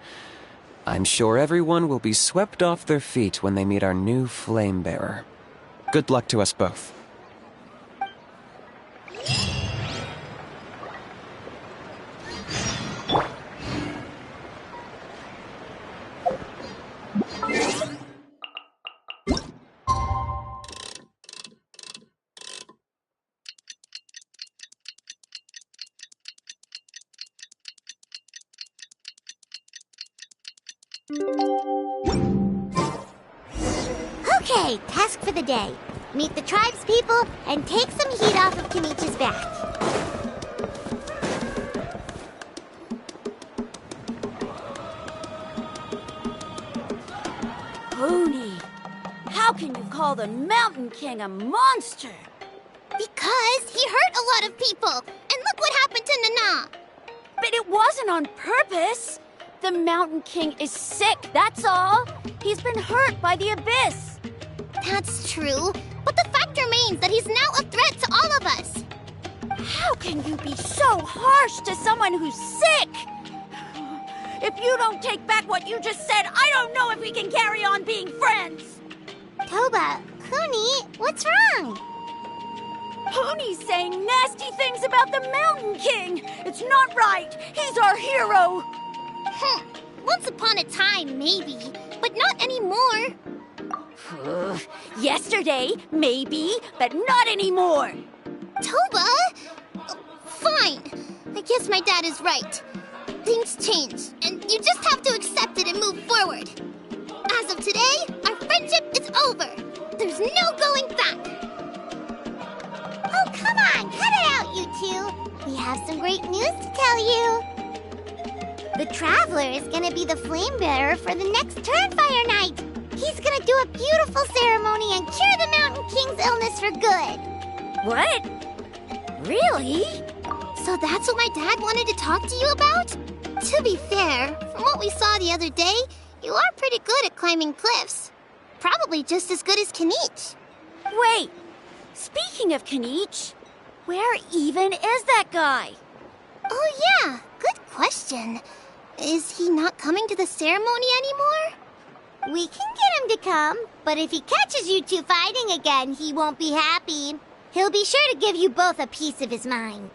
I'm sure everyone will be swept off their feet when they meet our new flame bearer. Good luck to us both. Okay, task for the day. Meet the tribespeople and take some heat off of Kinich's back. Pony, how can you call the Mountain King a monster? Because he hurt a lot of people. And look what happened to Nana. But it wasn't on purpose. The Mountain King is sick, that's all. He's been hurt by the abyss. That's true. But the fact remains that he's now a threat to all of us. How can you be so harsh to someone who's sick? If you don't take back what you just said, I don't know if we can carry on being friends. Toba, Kuni, what's wrong? Pony's saying nasty things about the Mountain King. It's not right. He's our hero. Once upon a time, maybe, but not anymore. Yesterday, maybe, but not anymore. Toba? Fine. I guess my dad is right. Things change, and you just have to accept it and move forward. As of today, our friendship is over. There's no going back. Oh, come on, cut it out, you two. We have some great news to tell you. The Traveler is gonna be the flame bearer for the next Turnfire Night. He's gonna do a beautiful ceremony and cure the Mountain King's illness for good. What? Really? So that's what my dad wanted to talk to you about? To be fair, from what we saw the other day, you are pretty good at climbing cliffs. Probably just as good as Kinich. Wait, speaking of Kinich, where even is that guy? Oh yeah, good question. Is he not coming to the ceremony anymore? We can get him to come, but if he catches you two fighting again, he won't be happy. He'll be sure to give you both a piece of his mind.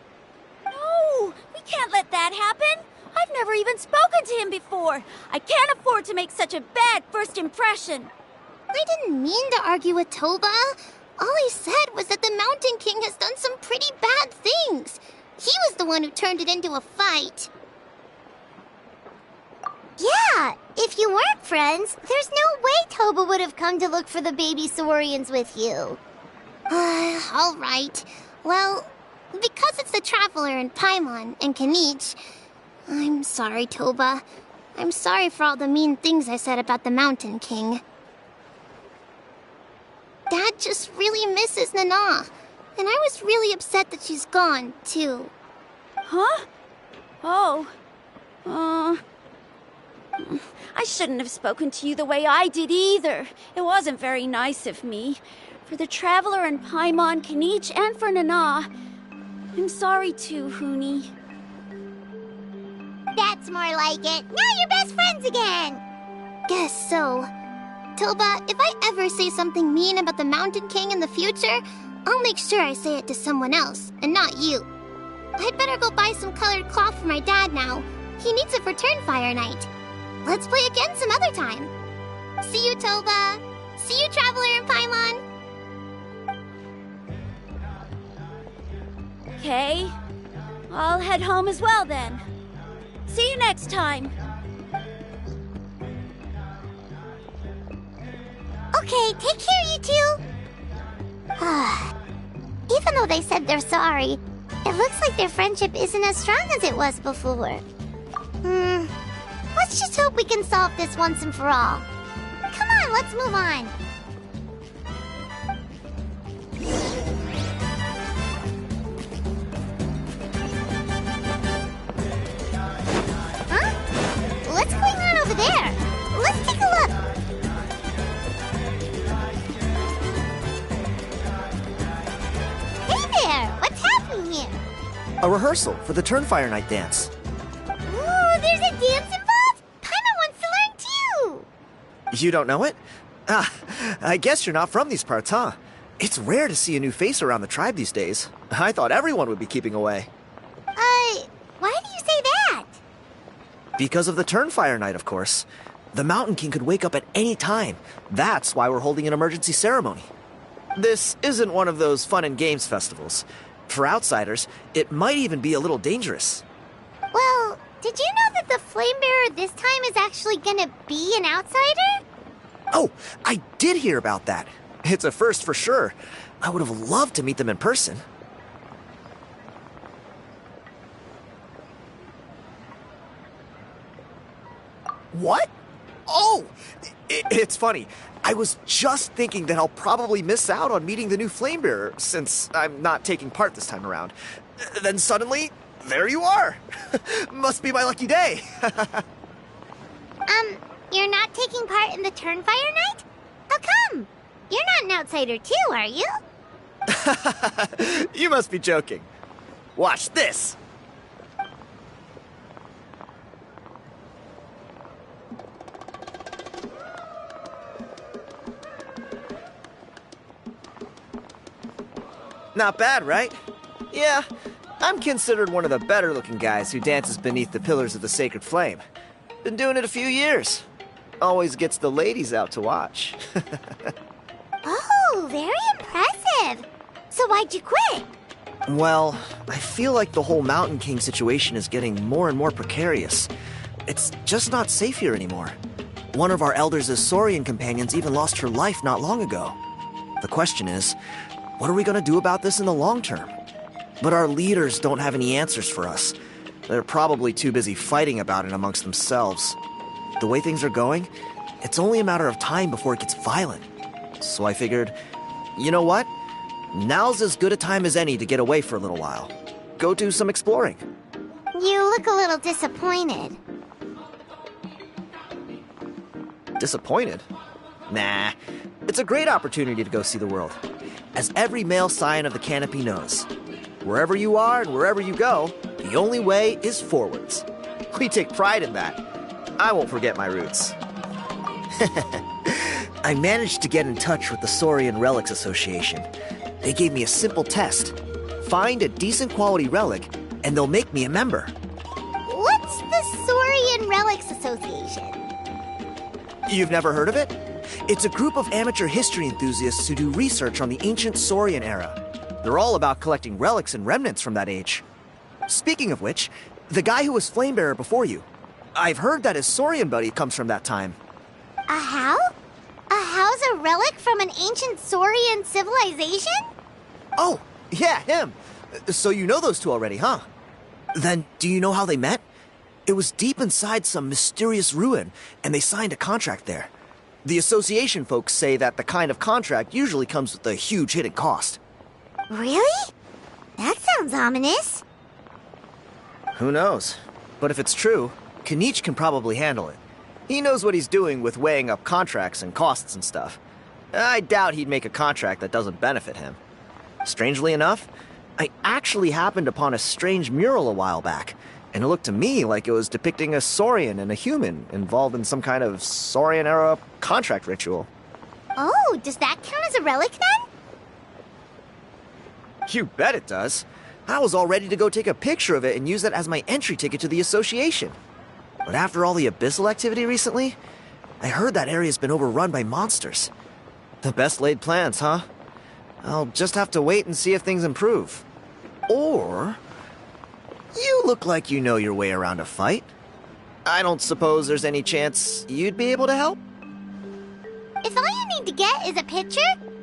No, we can't let that happen. I've never even spoken to him before. I can't afford to make such a bad first impression. I didn't mean to argue with Toba. All I said was that the Mountain King has done some pretty bad things. He was the one who turned it into a fight. Yeah, if you weren't friends, there's no way Toba would have come to look for the baby Saurians with you. All right. Well, because it's the Traveler and Paimon and Kinich, I'm sorry, Toba. I'm sorry for all the mean things I said about the Mountain King. Dad just really misses Nana, and I was really upset that she's gone, too. Huh? Oh. I shouldn't have spoken to you the way I did either. It wasn't very nice of me. For the Traveler and Paimon, Kinich, and for Nana. I'm sorry too, Huni. That's more like it. Now you're best friends again. Guess so. Toba, if I ever say something mean about the Mountain King in the future, I'll make sure I say it to someone else, and not you. I'd better go buy some colored cloth for my dad now. He needs it for Turnfire Night. Let's play again some other time. See you, Toba. See you, Traveler and Paimon. Okay. I'll head home as well then. See you next time. Okay, take care, you two. Even though they said they're sorry, it looks like their friendship isn't as strong as it was before. Let's just hope we can solve this once and for all. Come on, let's move on. Huh? What's going on over there? Let's take a look. Hey there! What's happening here? A rehearsal for the Turnfire Night dance. Ooh, there's a dance involved? Paimon wants to learn too! You don't know it? I guess you're not from these parts, huh? It's rare to see a new face around the tribe these days. I thought everyone would be keeping away. Why do you say that? Because of the Turnfire Night, of course. The Mountain King could wake up at any time. That's why we're holding an emergency ceremony. This isn't one of those fun and games festivals. For outsiders, it might even be a little dangerous. Well, Did you know that the Flame Bearer this time is actually gonna be an outsider? Oh, I did hear about that. It's a first for sure. I would have loved to meet them in person. What? Oh! It's funny. I was just thinking that I'll probably miss out on meeting the new Flamebearer, since I'm not taking part this time around. Then suddenly, there you are! Must be my lucky day! You're not taking part in the Turnfire Night? How come? You're not an outsider too, are you? You must be joking. Watch this! Not bad, right? Yeah, I'm considered one of the better looking guys who dances beneath the pillars of the sacred flame. Been doing it a few years. Always gets the ladies out to watch. Oh, very impressive. So why'd you quit? Well, I feel like the whole Mountain King situation is getting more and more precarious. It's just not safe here anymore. One of our elders' Saurian companions even lost her life not long ago. The question is, what are we going to do about this in the long term? But our leaders don't have any answers for us. They're probably too busy fighting about it amongst themselves. The way things are going, it's only a matter of time before it gets violent. So I figured, you know what? Now's as good a time as any to get away for a little while. Go do some exploring. You look a little disappointed. Disappointed? Nah. It's a great opportunity to go see the world. As every male scion of the canopy knows, wherever you are and wherever you go, the only way is forwards. We take pride in that. I won't forget my roots. I managed to get in touch with the Saurian Relics Association. They gave me a simple test. Find a decent quality relic, and they'll make me a member. What's the Saurian Relics Association? You've never heard of it? It's a group of amateur history enthusiasts who do research on the ancient Saurian era. They're all about collecting relics and remnants from that age. Speaking of which, the guy who was Flamebearer before you, I've heard that his Saurian buddy comes from that time. A how? A how's a relic from an ancient Saurian civilization? Oh, yeah, him. So you know those two already, huh? Then do you know how they met? It was deep inside some mysterious ruin, and they signed a contract there. The association folks say that the kind of contract usually comes with a huge hidden cost. Really? That sounds ominous. Who knows? But if it's true, Kinich can probably handle it. He knows what he's doing with weighing up contracts and costs and stuff. I doubt he'd make a contract that doesn't benefit him. Strangely enough, I actually happened upon a strange mural a while back, and it looked to me like it was depicting a Saurian and a human involved in some kind of Saurian-era contract ritual. Oh, does that count as a relic then? You bet it does. I was all ready to go take a picture of it and use that as my entry ticket to the association. But after all the abyssal activity recently, I heard that area's been overrun by monsters. The best laid plans, huh? I'll just have to wait and see if things improve. Or... you look like you know your way around a fight. I don't suppose there's any chance you'd be able to help? If all you need to get is a picture,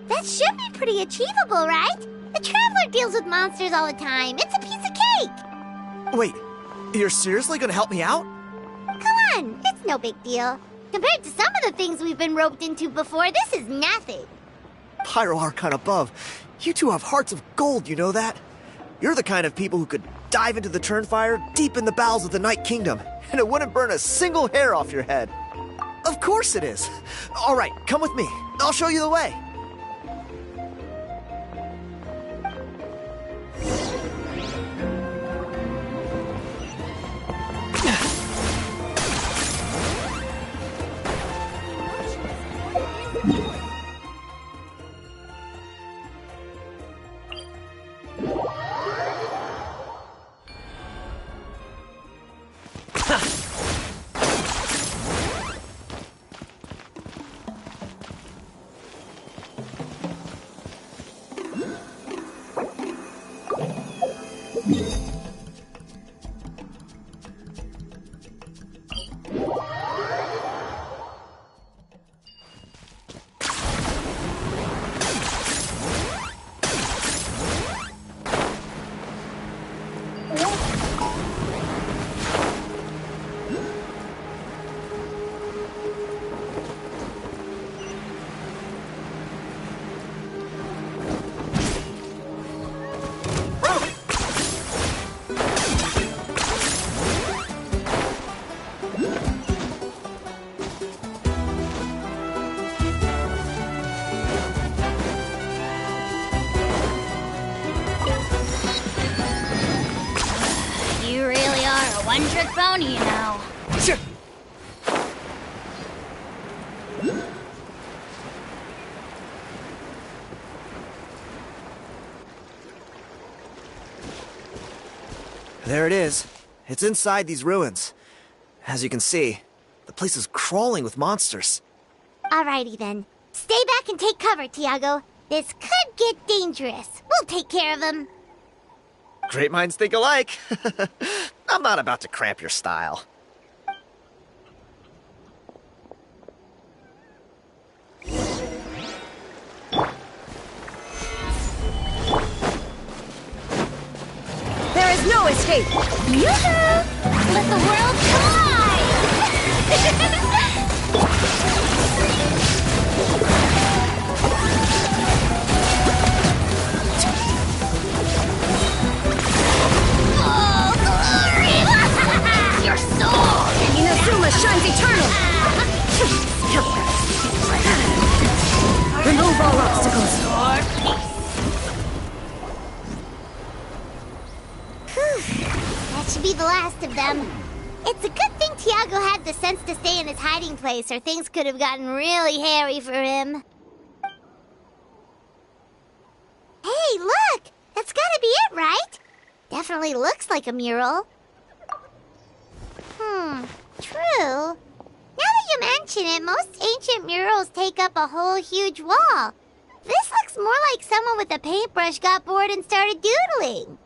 that should be pretty achievable, right? The Traveler deals with monsters all the time. It's a piece of cake. Wait, you're seriously gonna help me out? Come on, it's no big deal. Compared to some of the things we've been roped into before, this is nothing. Pyro Archon above, you two have hearts of gold, you know that? You're the kind of people who could dive into the Turnfire deep in the bowels of the Night Kingdom, and it wouldn't burn a single hair off your head. Of course it is. All right, come with me. I'll show you the way. one-trick pony, you know. There it is. It's inside these ruins. As you can see, the place is crawling with monsters. Alrighty then. Stay back and take cover, Tiago. This could get dangerous. We'll take care of him. Great minds think alike. I'm not about to cramp your style. There is no escape! Yoo-hoo! Let the world collide! Oh, glory! Your soul! Inazuma shines eternal! Remove all obstacles! That should be the last of them. It's a good thing Tiago had the sense to stay in his hiding place, or things could have gotten really hairy for him. Hey, look! That's gotta be it, right? Definitely looks like a mural. True. Now that you mention it, most ancient murals take up a whole huge wall. This looks more like someone with a paintbrush got bored and started doodling.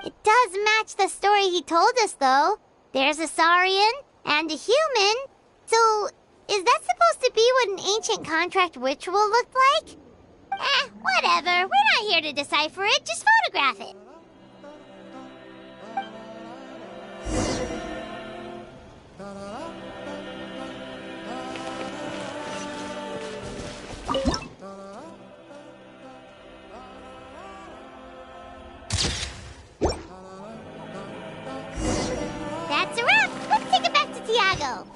It does match the story he told us, though. There's a Saurian and a human. So, is that supposed to be what an ancient contract ritual looked like? Whatever. We're not here to decipher it. Just photograph it. That's a wrap. Let's take it back to Tiago.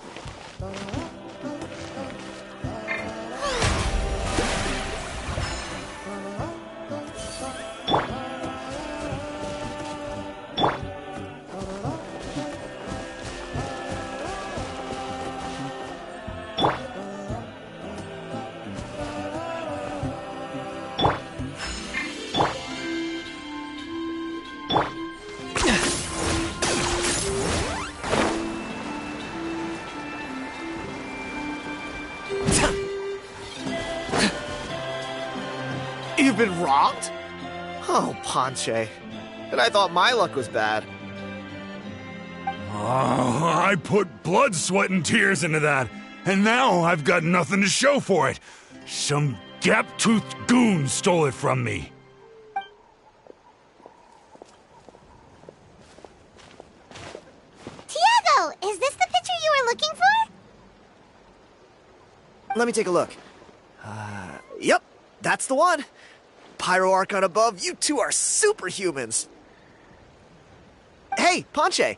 You've been robbed? Oh, Ponche. And I thought my luck was bad. Oh, I put blood, sweat, and tears into that, and now I've got nothing to show for it. Some gap-toothed goon stole it from me. Tiago, is this the picture you were looking for? Let me take a look. Yep, that's the one. Pyro Archon above, you two are superhumans. Hey, Ponche,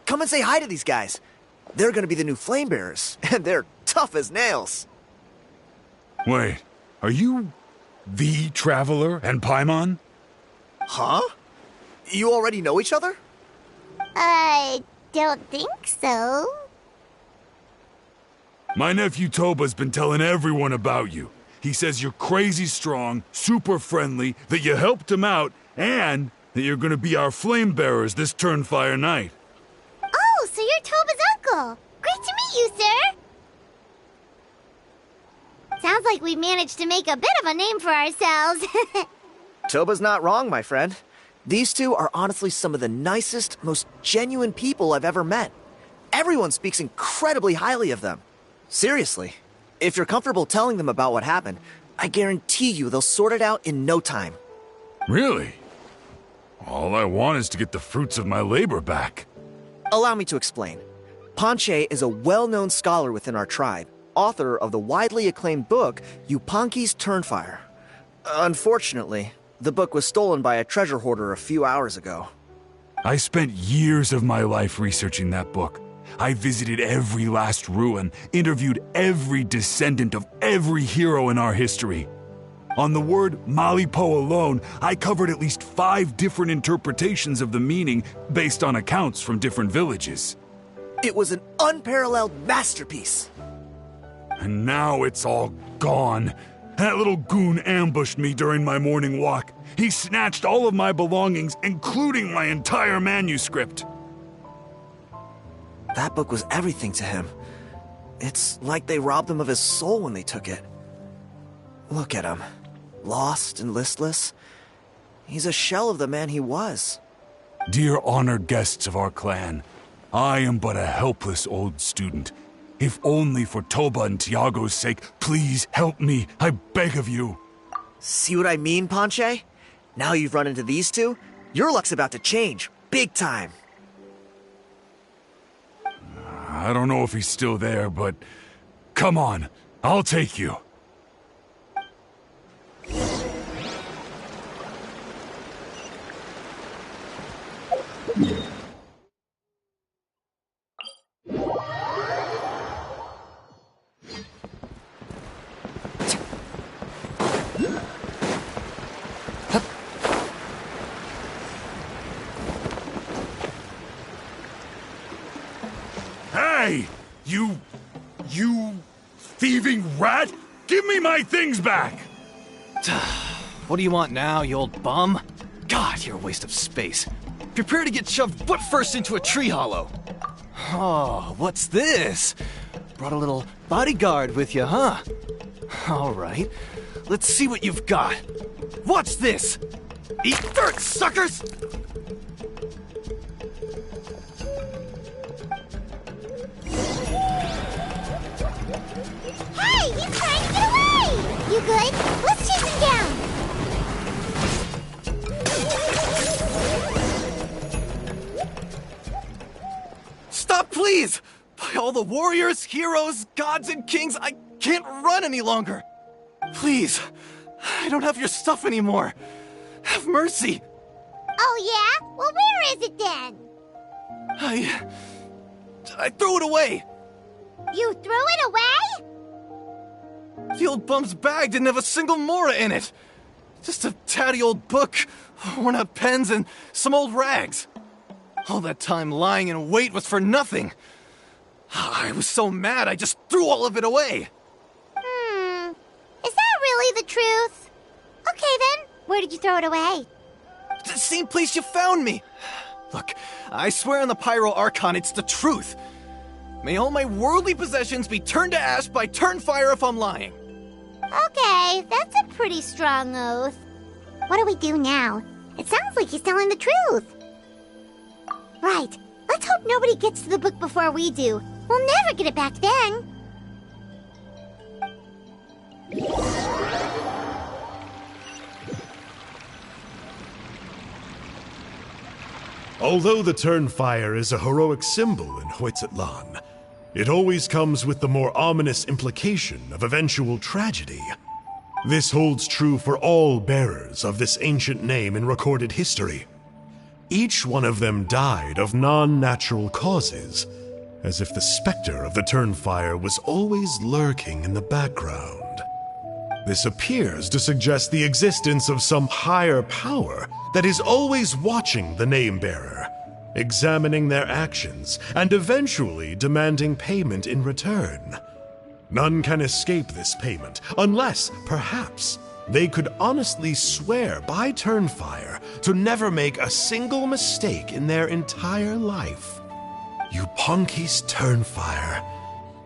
come and say hi to these guys. They're gonna be the new flame bearers, and they're tough as nails. Wait, are you the Traveler and Paimon? Huh? You already know each other? I don't think so. My nephew Toba's been telling everyone about you. He says you're crazy strong, super friendly, that you helped him out, and that you're gonna be our flame bearers this Turnfire night. Oh, so you're Toba's uncle. Great to meet you, sir. Sounds like we managed to make a bit of a name for ourselves. Toba's not wrong, my friend. These two are honestly some of the nicest, most genuine people I've ever met. Everyone speaks incredibly highly of them. Seriously. If you're comfortable telling them about what happened, I guarantee you they'll sort it out in no time. Really? All I want is to get the fruits of my labor back. Allow me to explain. Ponche is a well-known scholar within our tribe, author of the widely acclaimed book, Yupanqui's Turnfire. Unfortunately, the book was stolen by a treasure hoarder a few hours ago. I spent years of my life researching that book. I visited every last ruin, interviewed every descendant of every hero in our history. On the word Malipo alone, I covered at least 5 different interpretations of the meaning based on accounts from different villages. It was an unparalleled masterpiece. And now it's all gone. That little goon ambushed me during my morning walk. He snatched all of my belongings, including my entire manuscript. That book was everything to him. It's like they robbed him of his soul when they took it. Look at him. Lost and listless. He's a shell of the man he was. Dear honored guests of our clan, I am but a helpless old student. If only for Toba and Tiago's sake, please help me, I beg of you. See what I mean, Ponche? Now you've run into these two, your luck's about to change, big time. I don't know if he's still there, but come on, I'll take you. Hey! You thieving rat! Give me my things back! What do you want now, you old bum? God, you're a waste of space. Prepare to get shoved butt first into a tree hollow. Oh, what's this? Brought a little bodyguard with you, huh? All right, let's see what you've got. What's this? Eat dirt, suckers! Hey, he's trying to get away! You good? Let's chase him down! Stop, please! By all the warriors, heroes, gods, and kings, I can't run any longer! Please, I don't have your stuff anymore. Have mercy! Oh yeah? Well, where is it then? I threw it away! You threw it away? The old bum's bag didn't have a single mora in it. Just a tatty old book, worn out pens, and some old rags. All that time lying in wait was for nothing. I was so mad I just threw all of it away. Is that really the truth? Okay then, where did you throw it away? The same place you found me. Look, I swear on the Pyro Archon it's the truth. May all my worldly possessions be turned to ash by Turnfire if I'm lying. Okay, that's a pretty strong oath. What do we do now? It sounds like he's telling the truth. Right, let's hope nobody gets to the book before we do. We'll never get it back then. Although the Turnfire is a heroic symbol in Hoytzatlan, it always comes with the more ominous implication of eventual tragedy. This holds true for all bearers of this ancient name in recorded history. Each one of them died of non-natural causes, as if the specter of the Turnfire was always lurking in the background. This appears to suggest the existence of some higher power that is always watching the name-bearer, examining their actions, and eventually demanding payment in return. None can escape this payment, unless, perhaps, they could honestly swear by Turnfire to never make a single mistake in their entire life. Yupanki's Turnfire.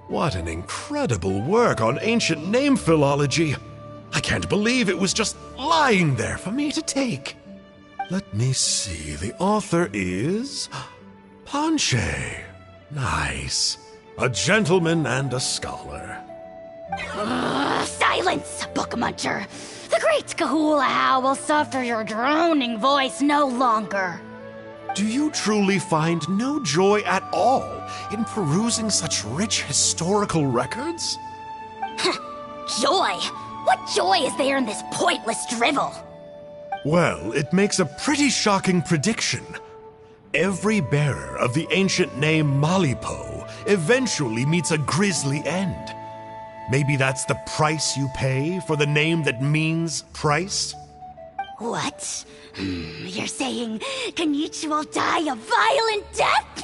What an incredible work on ancient name philology. I can't believe it was just lying there for me to take. Let me see, the author is Ponche. Nice. A gentleman and a scholar. Silence, book muncher. The great Kahulahau will suffer your droning voice no longer. Do you truly find no joy at all in perusing such rich historical records? Joy? What joy is there in this pointless drivel? Well, it makes a pretty shocking prediction. Every bearer of the ancient name Malipo eventually meets a grisly end. Maybe that's the price you pay for the name that means price? What? You're saying Kinich will die a violent death?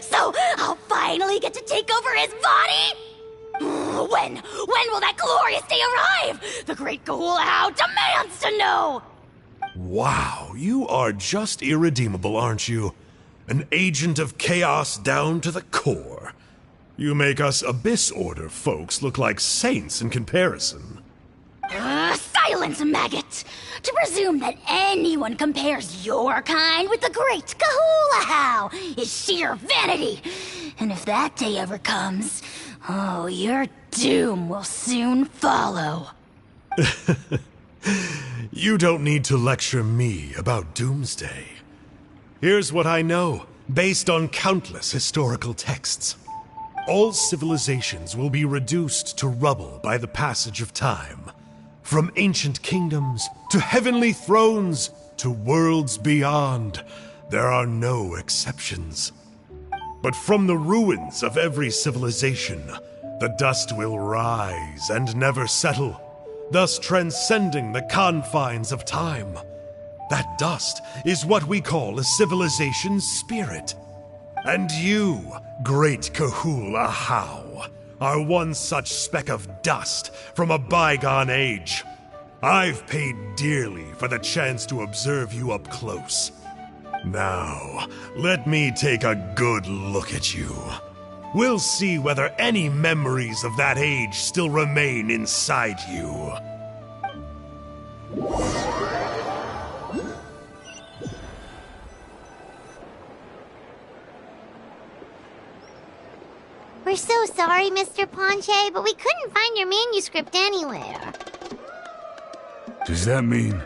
So I'll finally get to take over his body? When will that glorious day arrive? The great Kahula demands to know! Wow, you are just irredeemable, aren't you? An agent of chaos down to the core. You make us Abyss Order folks look like saints in comparison. Silence, maggot! To presume that anyone compares your kind with the great Kahula is sheer vanity. And if that day ever comes, oh, your doom will soon follow. You don't need to lecture me about Doomsday. Here's what I know, based on countless historical texts. All civilizations will be reduced to rubble by the passage of time. From ancient kingdoms, to heavenly thrones, to worlds beyond, there are no exceptions. But from the ruins of every civilization, the dust will rise and never settle, thus transcending the confines of time. That dust is what we call a civilization's spirit. And you, great Kahula How, are one such speck of dust from a bygone age. I've paid dearly for the chance to observe you up close. Now, let me take a good look at you. We'll see whether any memories of that age still remain inside you. We're so sorry, Mr. Ponche, but we couldn't find your manuscript anywhere. Does that mean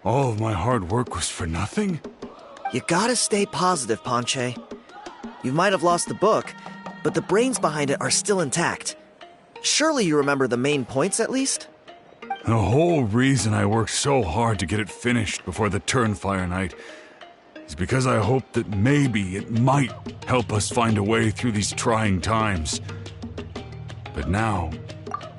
all of my hard work was for nothing? You gotta stay positive, Ponche. You might have lost the book, but the brains behind it are still intact. Surely you remember the main points at least? The whole reason I worked so hard to get it finished before the Turnfire Night is because I hoped that maybe it might help us find a way through these trying times. But now,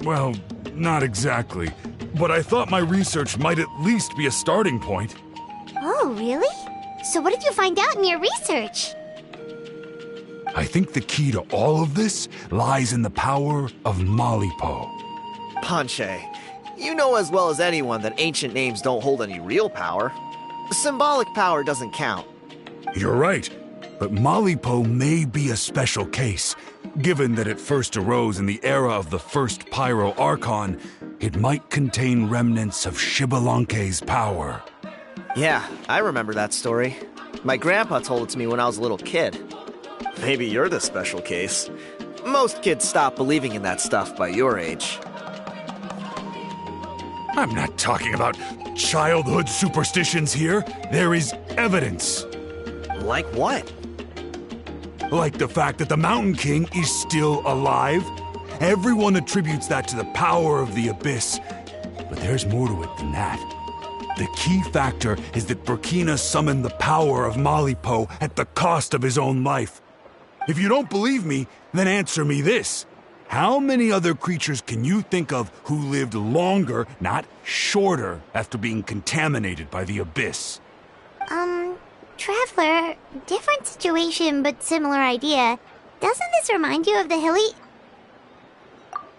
well, not exactly. But I thought my research might at least be a starting point. Oh, really? So what did you find out in your research? I think the key to all of this lies in the power of Malipo. Ponche, you know as well as anyone that ancient names don't hold any real power. Symbolic power doesn't count. You're right, but Malipo may be a special case. Given that it first arose in the era of the first Pyro Archon, it might contain remnants of Shibalanke's power. Yeah, I remember that story. My grandpa told it to me when I was a little kid. Maybe you're the special case. Most kids stop believing in that stuff by your age. I'm not talking about childhood superstitions here. There is evidence. Like what? Like the fact that the Mountain King is still alive. Everyone attributes that to the power of the Abyss. But there's more to it than that. The key factor is that Burkina summoned the power of Malipo at the cost of his own life. If you don't believe me, then answer me this. How many other creatures can you think of who lived longer, not shorter, after being contaminated by the Abyss? Traveler, different situation but similar idea. Doesn't this remind you of the hilly...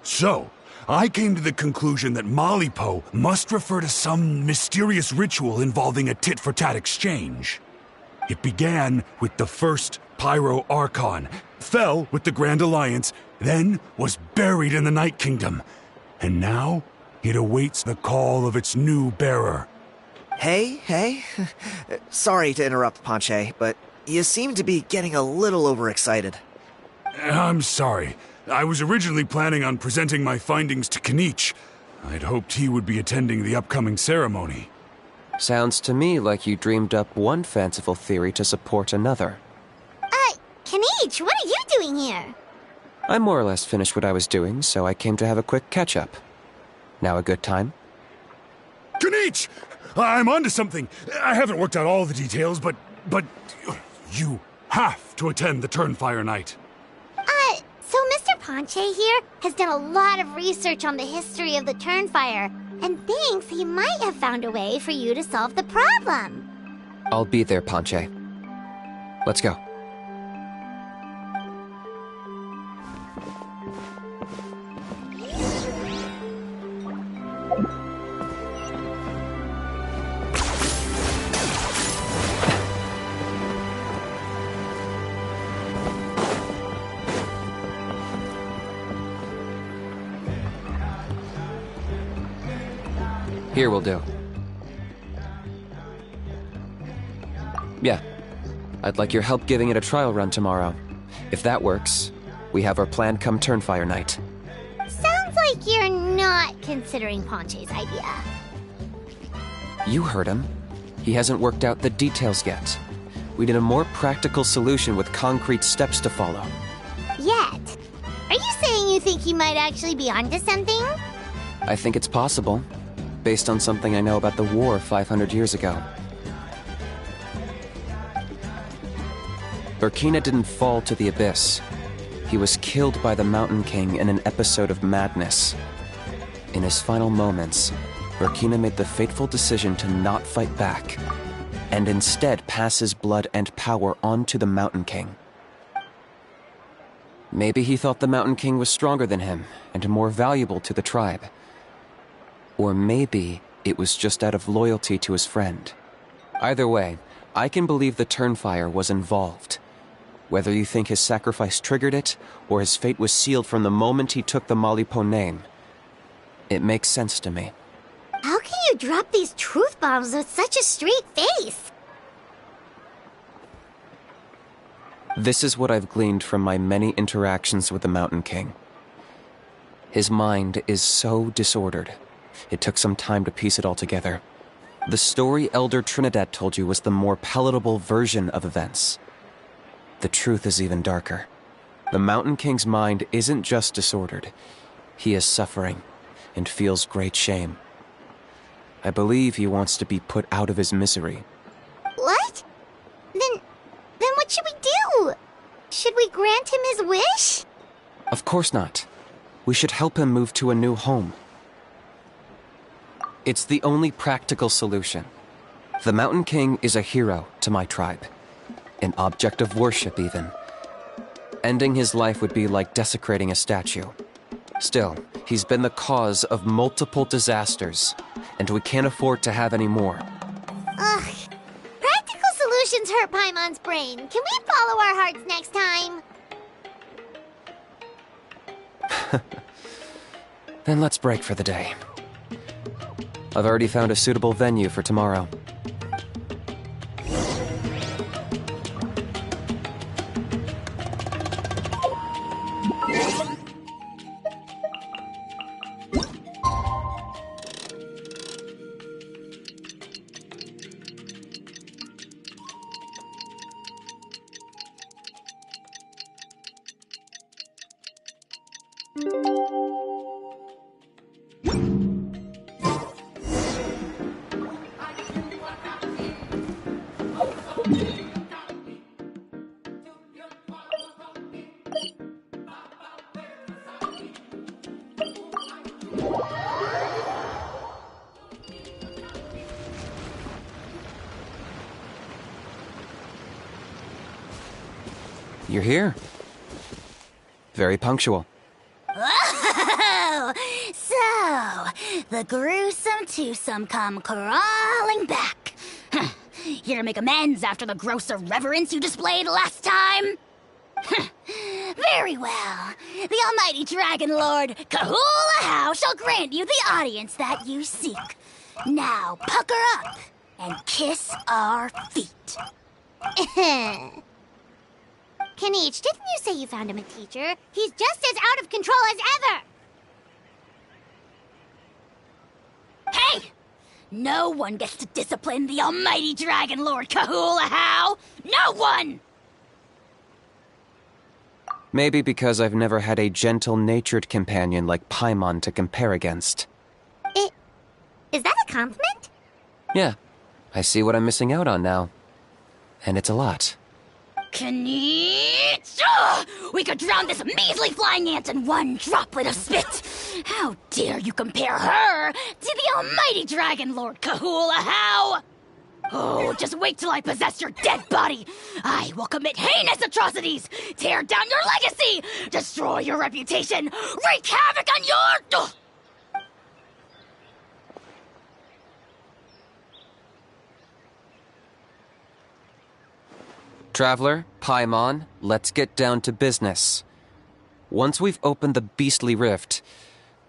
So, I came to the conclusion that Malipo must refer to some mysterious ritual involving a tit-for-tat exchange. It began with the first Pyro Archon, fell with the Grand Alliance, then was buried in the Night Kingdom. And now, it awaits the call of its new bearer. Hey. Sorry to interrupt, Ponche, but you seem to be getting a little overexcited. I'm sorry. I was originally planning on presenting my findings to Kinich. I'd hoped he would be attending the upcoming ceremony. Sounds to me like you dreamed up one fanciful theory to support another. Kinich, what are you doing here? I more or less finished what I was doing, so I came to have a quick catch-up. Now a good time? Kinich! I'm onto something. I haven't worked out all the details, but you have to attend the Turnfire Night. Ponche here has done a lot of research on the history of the Turnfire, and thinks he might have found a way for you to solve the problem. I'll be there, Ponche. Let's go. Here will do. Yeah. I'd like your help giving it a trial run tomorrow. If that works, we have our plan come Turnfire night. Sounds like you're not considering Ponche's idea. You heard him. He hasn't worked out the details yet. We need a more practical solution with concrete steps to follow. Yet? Are you saying you think he might actually be onto something? I think it's possible, based on something I know about the war 500 years ago. Burkina didn't fall to the abyss. He was killed by the Mountain King in an episode of madness. In his final moments, Burkina made the fateful decision to not fight back, and instead pass his blood and power on to the Mountain King. Maybe he thought the Mountain King was stronger than him, and more valuable to the tribe. Or maybe it was just out of loyalty to his friend. Either way, I can believe the Turnfire was involved. Whether you think his sacrifice triggered it, or his fate was sealed from the moment he took the Malipo name, it makes sense to me. How can you drop these truth bombs with such a straight face? This is what I've gleaned from my many interactions with the Mountain King. His mind is so disordered. It took some time to piece it all together. The story Elder Trinidad told you was the more palatable version of events. The truth is even darker. The Mountain King's mind isn't just disordered. He is suffering and feels great shame. I believe he wants to be put out of his misery. What? Then what should we do? Should we grant him his wish? Of course not. We should help him move to a new home. It's the only practical solution. The Mountain King is a hero to my tribe. An object of worship, even. Ending his life would be like desecrating a statue. Still, he's been the cause of multiple disasters, and we can't afford to have any more. Ugh. Practical solutions hurt Paimon's brain. Can we follow our hearts next time? Then let's break for the day. I've already found a suitable venue for tomorrow. You're here. Very punctual. Oh, so the gruesome twosome come crawling back. Here to make amends after the gross irreverence you displayed last time? Very well. The almighty Dragon Lord Kahula shall grant you the audience that you seek. Now pucker up and kiss our feet. Kinich, didn't you say you found him a teacher? He's just as out of control as ever! Hey! No one gets to discipline the almighty Dragon Lord Kahula. No one! Maybe because I've never had a gentle-natured companion like Paimon to compare against. Is that a compliment? Yeah, I see what I'm missing out on now. And it's a lot. Kinich! We could drown this measly flying ant in one droplet of spit! How dare you compare her to the almighty Dragon Lord Kahula? How? Oh, just wait till I possess your dead body! I will commit heinous atrocities! Tear down your legacy! Destroy your reputation! Wreak havoc on your... Traveler, Paimon, let's get down to business. Once we've opened the beastly rift,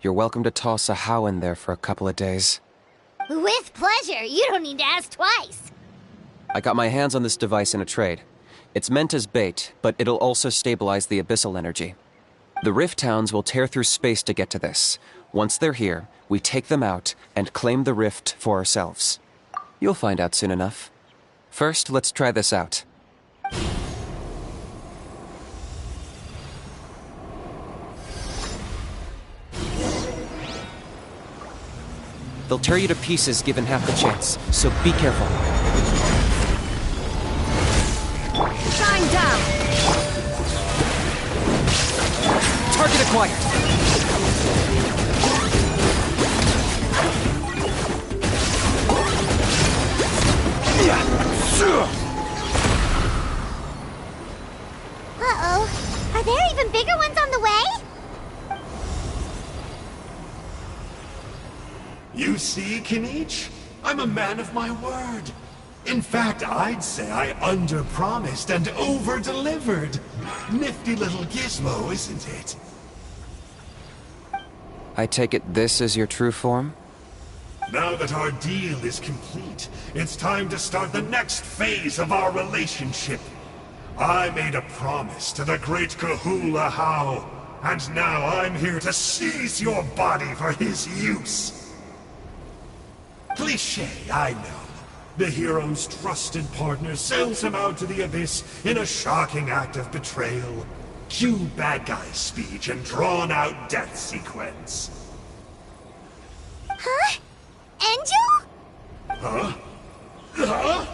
you're welcome to toss a how in there for a couple of days. With pleasure. You don't need to ask twice. I got my hands on this device in a trade. It's meant as bait, but it'll also stabilize the abyssal energy. The rift towns will tear through space to get to this. Once they're here, we take them out and claim the rift for ourselves. You'll find out soon enough. First, let's try this out. They'll tear you to pieces given half the chance, so be careful. Shine down! Target acquired! Uh-oh. Are there even bigger ones on the way? You see, Kinich? I'm a man of my word. In fact, I'd say I under-promised and over-delivered. Nifty little gizmo, isn't it? I take it this is your true form? Now that our deal is complete, it's time to start the next phase of our relationship. I made a promise to the great Kahula How, and now I'm here to seize your body for his use. Cliché, I know. The hero's trusted partner sells him out to the abyss in a shocking act of betrayal. Cue bad guy speech and drawn-out death sequence. Huh? Angel? Huh? Huh?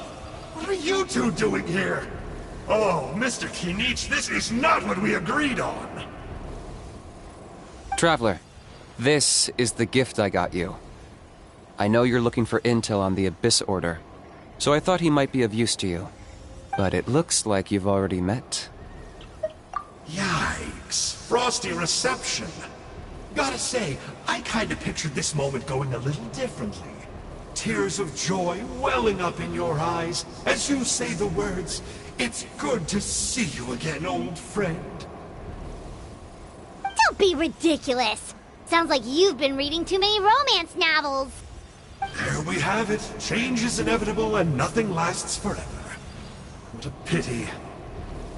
What are you two doing here? Oh, Mr. Kinich, this is not what we agreed on. Traveler, this is the gift I got you. I know you're looking for intel on the Abyss Order, so I thought he might be of use to you. But it looks like you've already met. Yikes. Frosty reception. Gotta say, I kinda pictured this moment going a little differently. Tears of joy welling up in your eyes as you say the words, "It's good to see you again, old friend." Don't be ridiculous. Sounds like you've been reading too many romance novels. There we have it. Change is inevitable and nothing lasts forever. What a pity.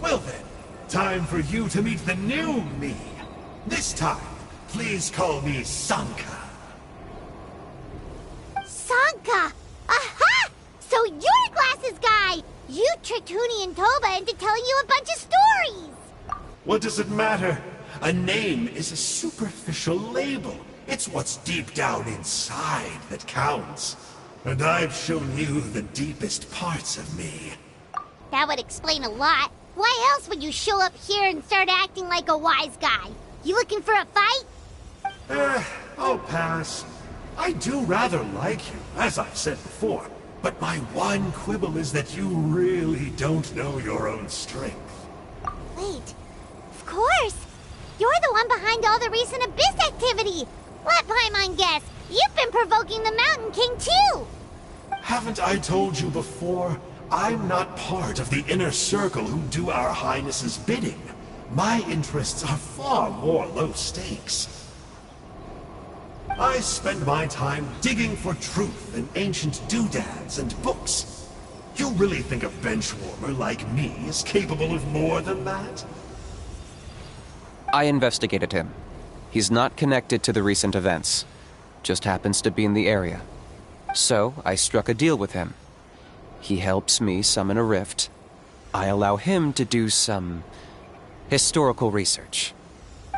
Well then, time for you to meet the new me. This time, please call me Sanka. Sanka! Aha! So you're the glasses guy! You tricked Huni and Toba into telling you a bunch of stories! What does it matter? A name is a superficial label. It's what's deep down inside that counts. And I've shown you the deepest parts of me. That would explain a lot. Why else would you show up here and start acting like a wise guy? You looking for a fight? I'll pass. I do rather like you, as I've said before. But my one quibble is that you really don't know your own strength. Wait. Of course. You're the one behind all the recent Abyss activity. Let Paimon guess. You've been provoking the Mountain King too. Haven't I told you before? I'm not part of the inner circle who do our Highness's bidding. My interests are far more low stakes. I spend my time digging for truth in ancient doodads and books. You really think a benchwarmer like me is capable of more than that? I investigated him. He's not connected to the recent events. Just happens to be in the area. So, I struck a deal with him. He helps me summon a rift. I allow him to do some historical research.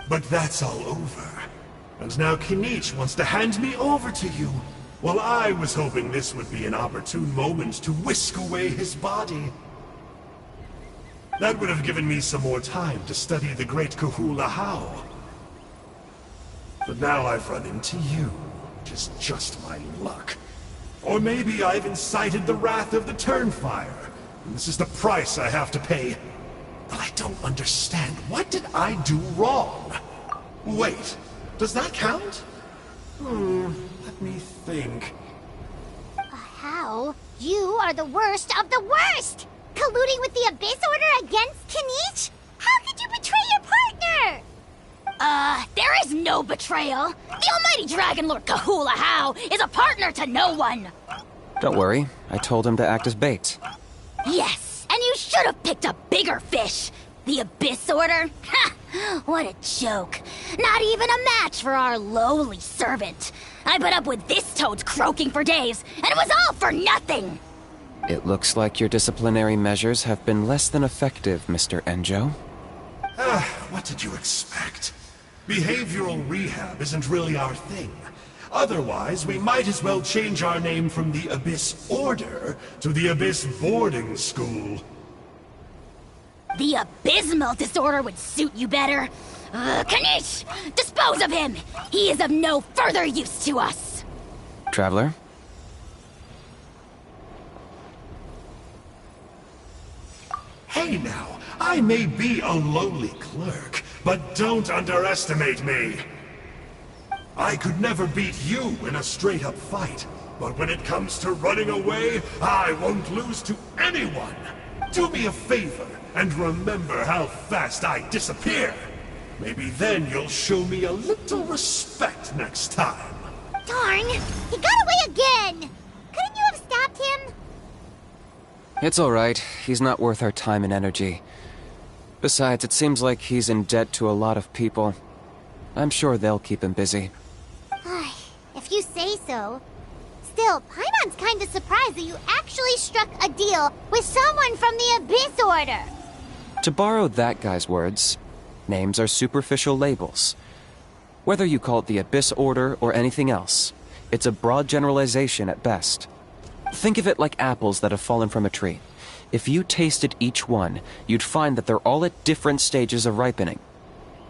But that's all over. And now Kinich wants to hand me over to you. Well, I was hoping this would be an opportune moment to whisk away his body. That would have given me some more time to study the great Kahula How. But now I've run into you, which is just my luck. Or maybe I've incited the wrath of the Turnfire, and this is the price I have to pay. But I don't understand. What did I do wrong? Wait, does that count? Let me think. How? You are the worst of the worst! Colluding with the Abyss Order against Kinich? How could you betray your partner? There is no betrayal. The almighty Dragon Lord Kahula How is a partner to no one. Don't worry, I told him to act as bait. Yes, and you should have picked a bigger fish. The Abyss Order? Ha! What a joke. Not even a match for our lowly servant. I put up with this toad's croaking for days, and it was all for nothing. It looks like your disciplinary measures have been less than effective, Mr. Enjo. What did you expect? Behavioral rehab isn't really our thing. Otherwise, we might as well change our name from the Abyss Order to the Abyss Boarding School. The abysmal disorder would suit you better. Kinich! Dispose of him! He is of no further use to us! Traveler? Hey now, I may be a lowly clerk, but don't underestimate me. I could never beat you in a straight-up fight, but when it comes to running away, I won't lose to anyone. Do me a favor and remember how fast I disappear. Maybe then you'll show me a little respect next time. Darn! He got away again! Couldn't you have stopped him? It's alright. He's not worth our time and energy. Besides, it seems like he's in debt to a lot of people. I'm sure they'll keep him busy. If you say so. Still, Paimon's kinda surprised that you actually struck a deal with someone from the Abyss Order. To borrow that guy's words, names are superficial labels. Whether you call it the Abyss Order or anything else, it's a broad generalization at best. Think of it like apples that have fallen from a tree. If you tasted each one, you'd find that they're all at different stages of ripening.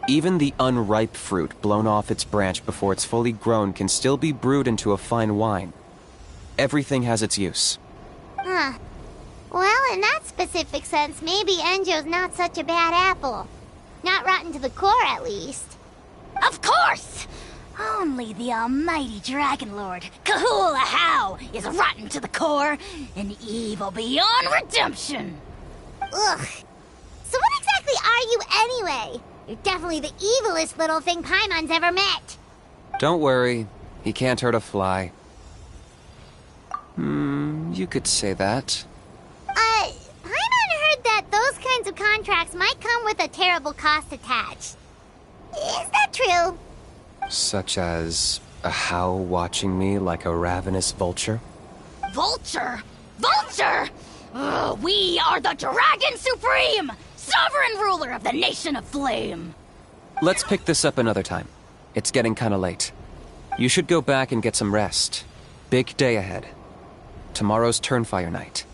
Even the unripe fruit blown off its branch before it's fully grown can still be brewed into a fine wine. Everything has its use. Huh. Well, in that specific sense, maybe Enjo's not such a bad apple. Not rotten to the core, at least. Of course! Only the almighty Dragon Lord, Kahula How, is rotten to the core and evil beyond redemption. Ugh. So what exactly are you anyway? You're definitely the evilest little thing Paimon's ever met. Don't worry, he can't hurt a fly. You could say that. Paimon heard that those kinds of contracts might come with a terrible cost attached. Is that true? Such as a How watching me like a ravenous vulture? Vulture? Vulture! We are the Dragon Supreme! Sovereign ruler of the Nation of Flame! Let's pick this up another time. It's getting kinda late. You should go back and get some rest. Big day ahead. Tomorrow's Turnfire night.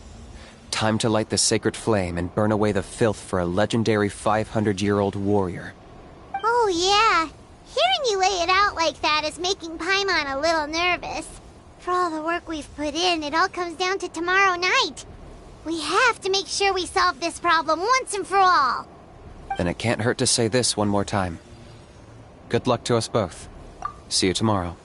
Time to light the sacred flame and burn away the filth for a legendary 500-year-old warrior. Oh yeah. Hearing you lay it out like that is making Paimon a little nervous. For all the work we've put in, it all comes down to tomorrow night. We have to make sure we solve this problem once and for all. Then it can't hurt to say this one more time. Good luck to us both. See you tomorrow.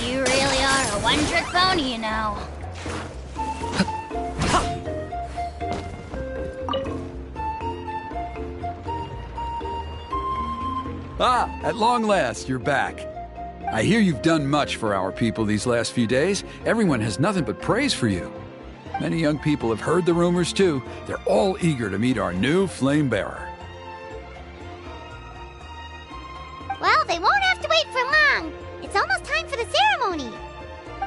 You really are a one-trick pony, you know. Ah, at long last, you're back. I hear you've done much for our people these last few days. Everyone has nothing but praise for you. Many young people have heard the rumors too. They're all eager to meet our new flame bearer. Well, they won't have to wait for long. It's almost time for the ceremony.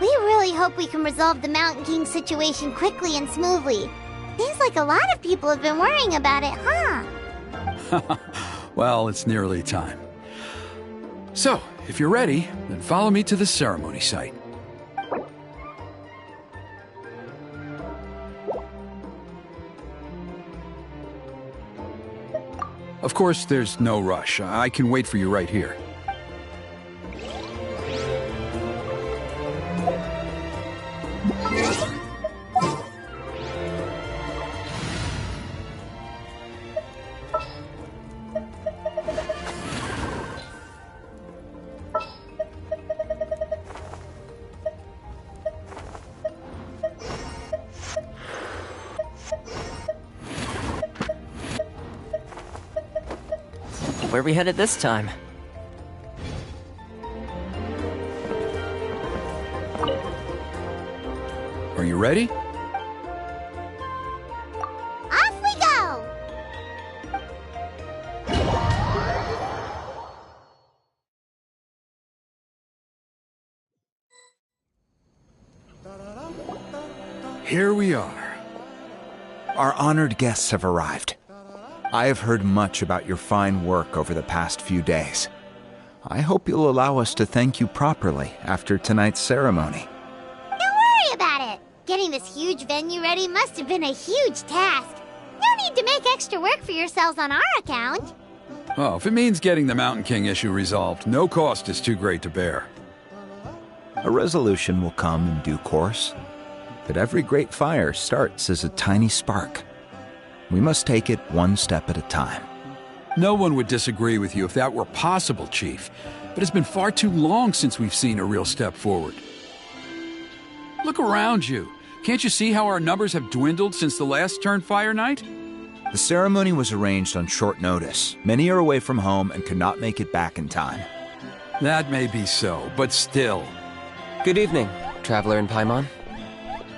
We really hope we can resolve the Mountain King situation quickly and smoothly. Seems like a lot of people have been worrying about it, huh? Well, it's nearly time. So, if you're ready, then follow me to the ceremony site. Of course, there's no rush. I can wait for you right here. Where are we headed this time? Are you ready? Off we go! Here we are. Our honored guests have arrived. I have heard much about your fine work over the past few days. I hope you'll allow us to thank you properly after tonight's ceremony. Don't worry about it. Getting this huge venue ready must have been a huge task. No need to make extra work for yourselves on our account. Oh, if it means getting the Mountain King issue resolved, no cost is too great to bear. A resolution will come in due course, but every great fire starts as a tiny spark. We must take it one step at a time. No one would disagree with you if that were possible, Chief, but it's been far too long since we've seen a real step forward. Look around you. Can't you see how our numbers have dwindled since the last Turnfire night? The ceremony was arranged on short notice. Many are away from home and could not make it back in time. That may be so, but still. Good evening, Traveler and Paimon.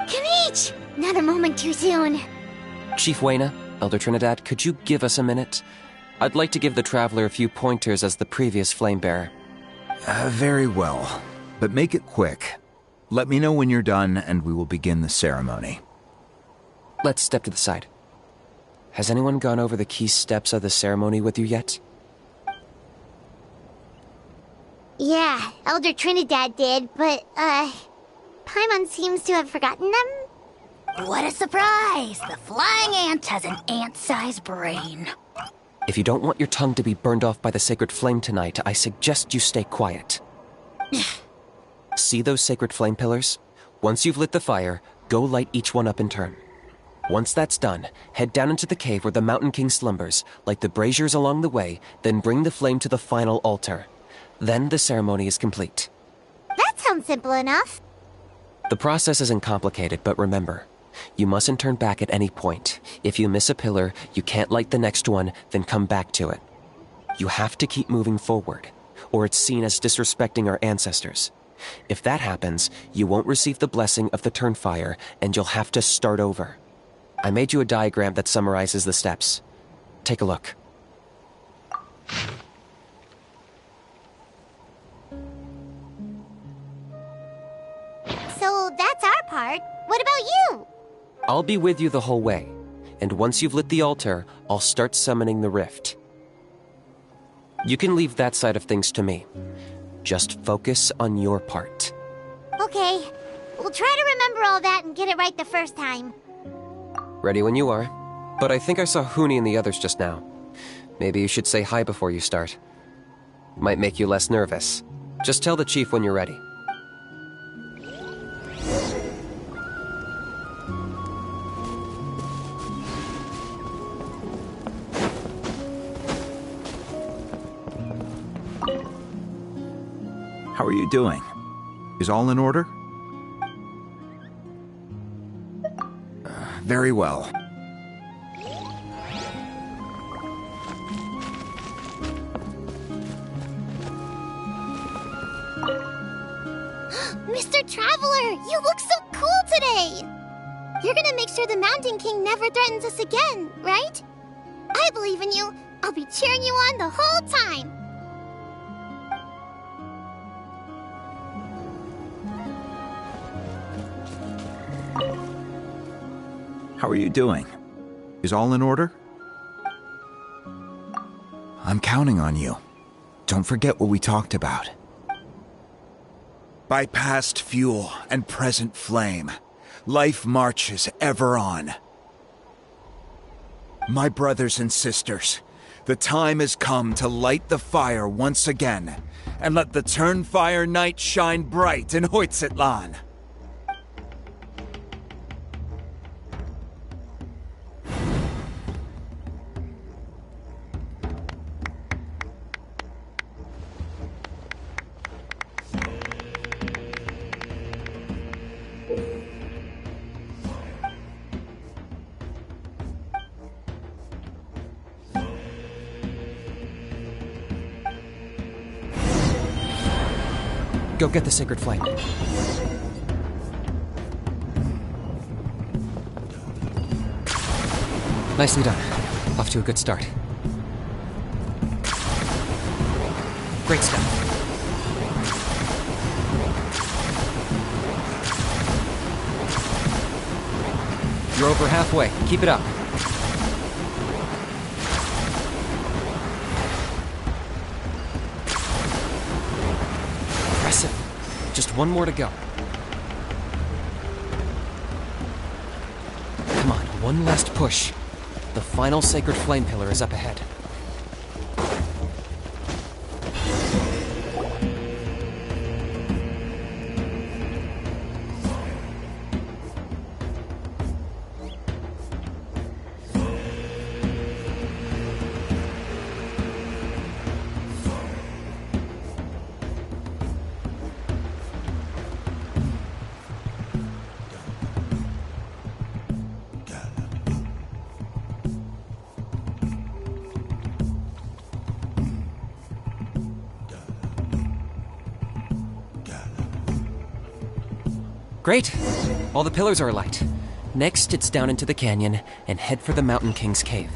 Kinich! Not a moment too soon. Chief Wayna, Elder Trinidad, could you give us a minute? I'd like to give the Traveler a few pointers as the previous Flamebearer. Very well, but make it quick. Let me know when you're done and we will begin the ceremony. Let's step to the side. Has anyone gone over the key steps of the ceremony with you yet? Yeah, Elder Trinidad did, but, Paimon seems to have forgotten them. What a surprise! The flying ant has an ant-sized brain. If you don't want your tongue to be burned off by the sacred flame tonight, I suggest you stay quiet. See those sacred flame pillars? Once you've lit the fire, go light each one up in turn. Once that's done, head down into the cave where the Mountain King slumbers, light the braziers along the way, then bring the flame to the final altar. Then the ceremony is complete. That sounds simple enough. The process isn't complicated, but remember, you mustn't turn back at any point. If you miss a pillar, you can't light the next one, then come back to it. You have to keep moving forward, or it's seen as disrespecting our ancestors. If that happens, you won't receive the blessing of the Turnfire, and you'll have to start over. I made you a diagram that summarizes the steps. Take a look. So that's our part. What about you? I'll be with you the whole way, and once you've lit the altar, I'll start summoning the rift. You can leave that side of things to me. Just focus on your part. Okay. We'll try to remember all that and get it right the first time. Ready when you are. But I think I saw Huni and the others just now. Maybe you should say hi before you start. Might make you less nervous. Just tell the chief when you're ready. How are you doing? Is all in order? Very well. Mr. Traveler, you look so cool today! You're gonna make sure the Mountain King never threatens us again, right? I believe in you. I'll be cheering you on the whole time. How are you doing? Is all in order? I'm counting on you. Don't forget what we talked about. By past fuel and present flame, life marches ever on. My brothers and sisters, the time has come to light the fire once again, and let the Turnfire night shine bright in Hoytzitlan. Go get the sacred flame. Nicely done. Off to a good start. Great stuff. You're over halfway. Keep it up. Impressive. Just one more to go. Come on, one last push. The final sacred flame pillar is up ahead. Great! All the pillars are alight. Next, it's down into the canyon and head for the Mountain King's cave.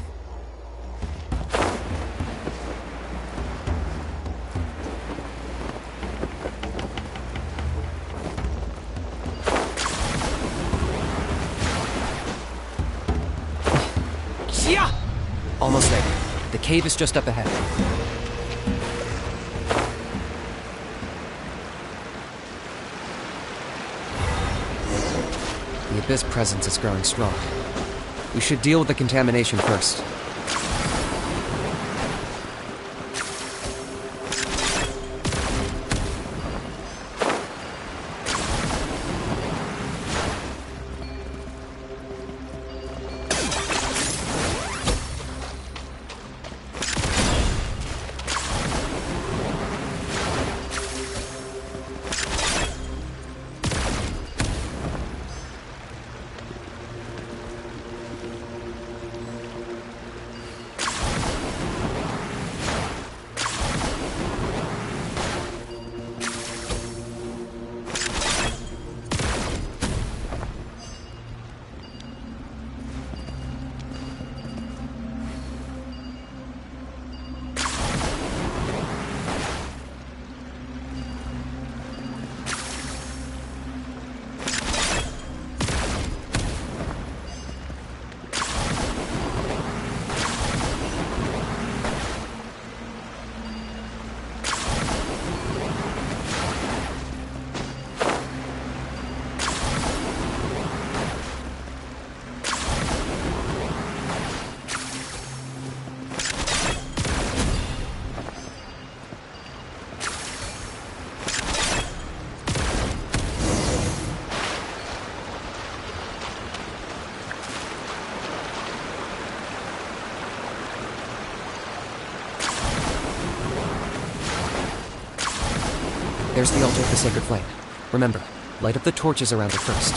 Yeah! Almost there. The cave is just up ahead. The Abyss presence is growing strong. We should deal with the contamination first. There's the altar of the sacred flame. Remember, light up the torches around it first.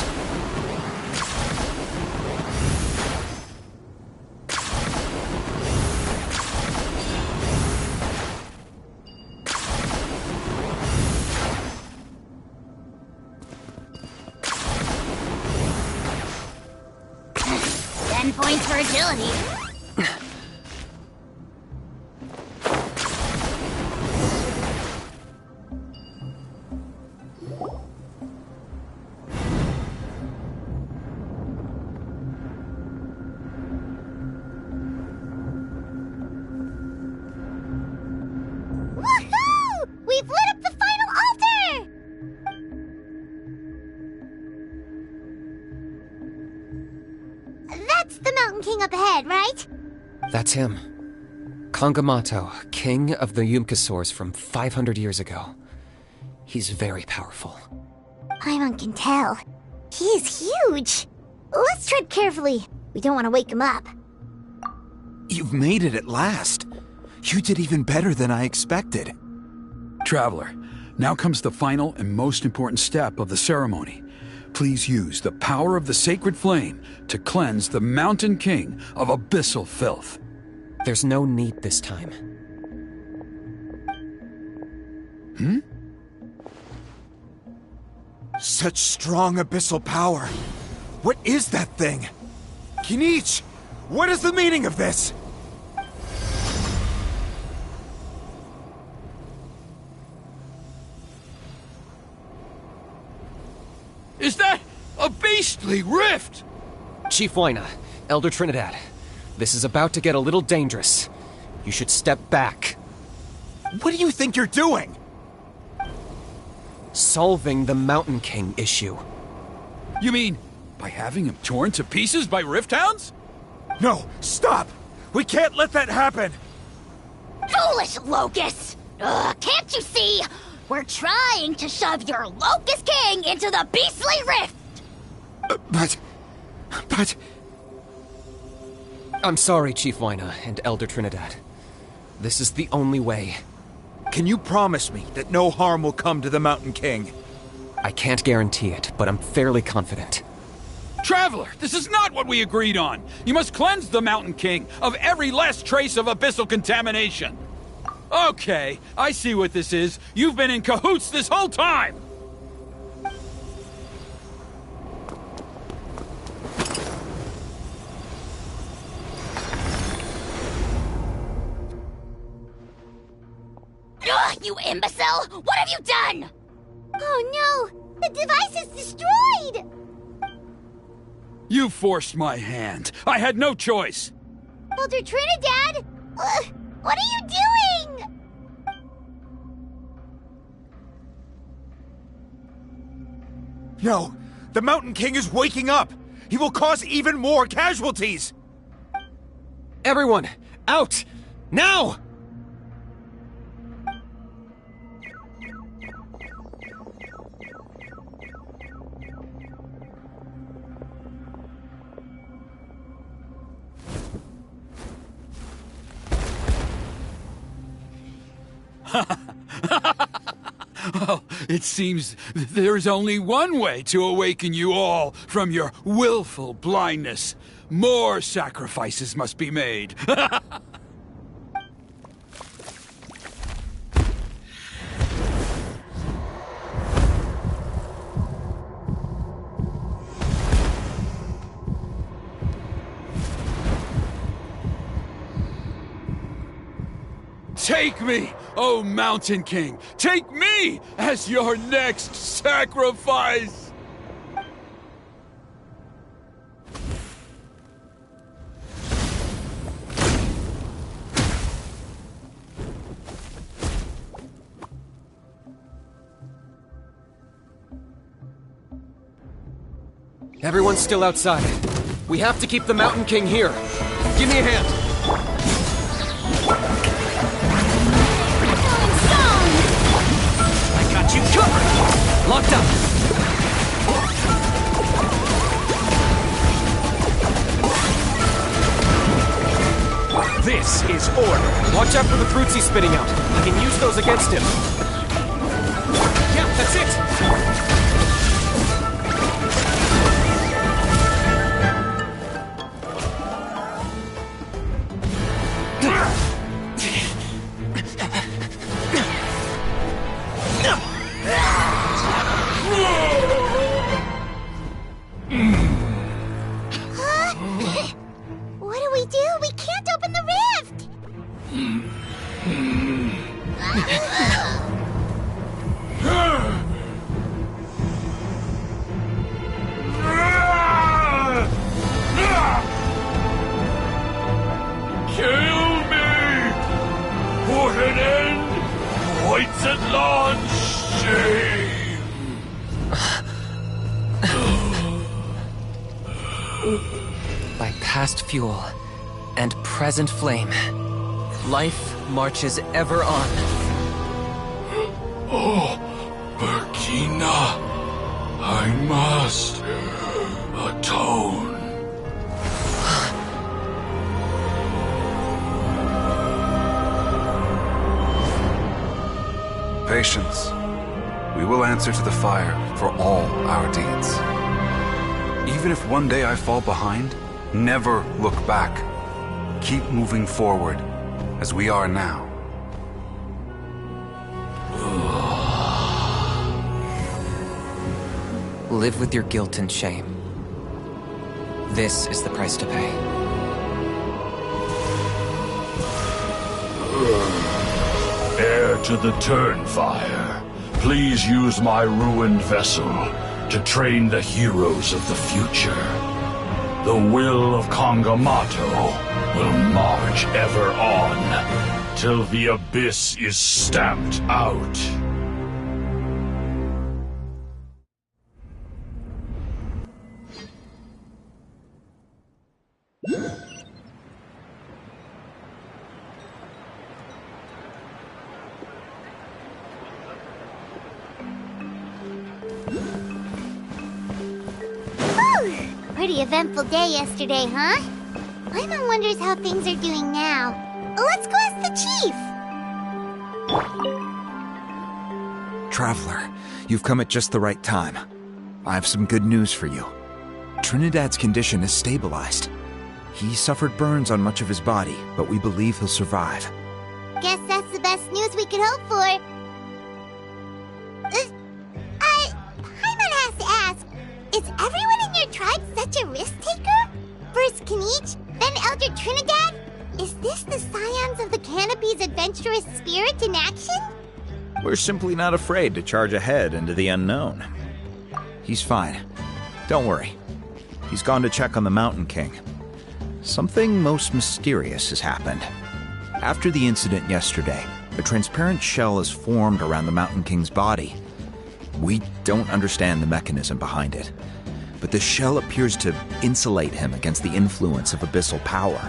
10 points for agility. Woohoo! We've lit up the final altar! That's the Mountain King up ahead, right? That's him. Kangamato, king of the Yumkasaurs from 500 years ago. He's very powerful. Paimon can tell. He is huge. Let's tread carefully. We don't want to wake him up. You've made it at last. You did even better than I expected. Traveler, now comes the final and most important step of the ceremony. Please use the power of the sacred flame to cleanse the Mountain King of abyssal filth. There's no need this time. Such strong abyssal power. What is that thing? Kinich, what is the meaning of this? Is that a beastly rift? Chief Waina, Elder Trinidad, this is about to get a little dangerous. You should step back. What do you think you're doing? Solving the Mountain King issue. You mean by having him torn to pieces by rift hounds? No, stop! We can't let that happen! Foolish Locust! Can't you see? We're trying to shove your Locust King into the beastly rift! But... I'm sorry, Chief Waina and Elder Trinidad. This is the only way. Can you promise me that no harm will come to the Mountain King? I can't guarantee it, but I'm fairly confident. Traveler, this is not what we agreed on. You must cleanse the Mountain King of every last trace of abyssal contamination. Okay, I see what this is. You've been in cahoots this whole time! Ugh, you imbecile! What have you done? Oh no! The device is destroyed! You forced my hand. I had no choice. Elder Trinidad! What are you doing? No! The Mountain King is waking up! He will cause even more casualties! Everyone, out! Now! Well, it seems there's only one way to awaken you all from your willful blindness. More sacrifices must be made. Take me, O Mountain King! Take me as your next sacrifice! Everyone's still outside. We have to keep the Mountain King here. Give me a hand. I got you covered! Locked up! This is order. Watch out for the fruits he's spitting out. I can use those against him. Yeah, that's it! Kill me! Put an end to White's at launch shame! By past fuel and present flame, life marches ever on. Oh, Burkina, I must atone. Patience. We will answer to the fire for all our deeds. Even if one day I fall behind, never look back. Keep moving forward, as we are now. Live with your guilt and shame. This is the price to pay. Heir to the Turnfire, please use my ruined vessel to train the heroes of the future. The will of Kangamato will march ever on, till the abyss is stamped out. Pretty eventful day yesterday, huh? Paimon wonders how things are doing now. Let's go ask the chief! Traveler, you've come at just the right time. I have some good news for you. Trinidad's condition is stabilized. He suffered burns on much of his body, but we believe he'll survive. Guess that's the best news we could hope for. Paimon has to ask, is everyone in your tribe such a risk-taker? First Kinich, then Elder Trinidad? Is this the scions of the Canopy's adventurous spirit in action? We're simply not afraid to charge ahead into the unknown. He's fine. Don't worry. He's gone to check on the Mountain King. Something most mysterious has happened. After the incident yesterday, a transparent shell has formed around the Mountain King's body. We don't understand the mechanism behind it, but the shell appears to insulate him against the influence of abyssal power.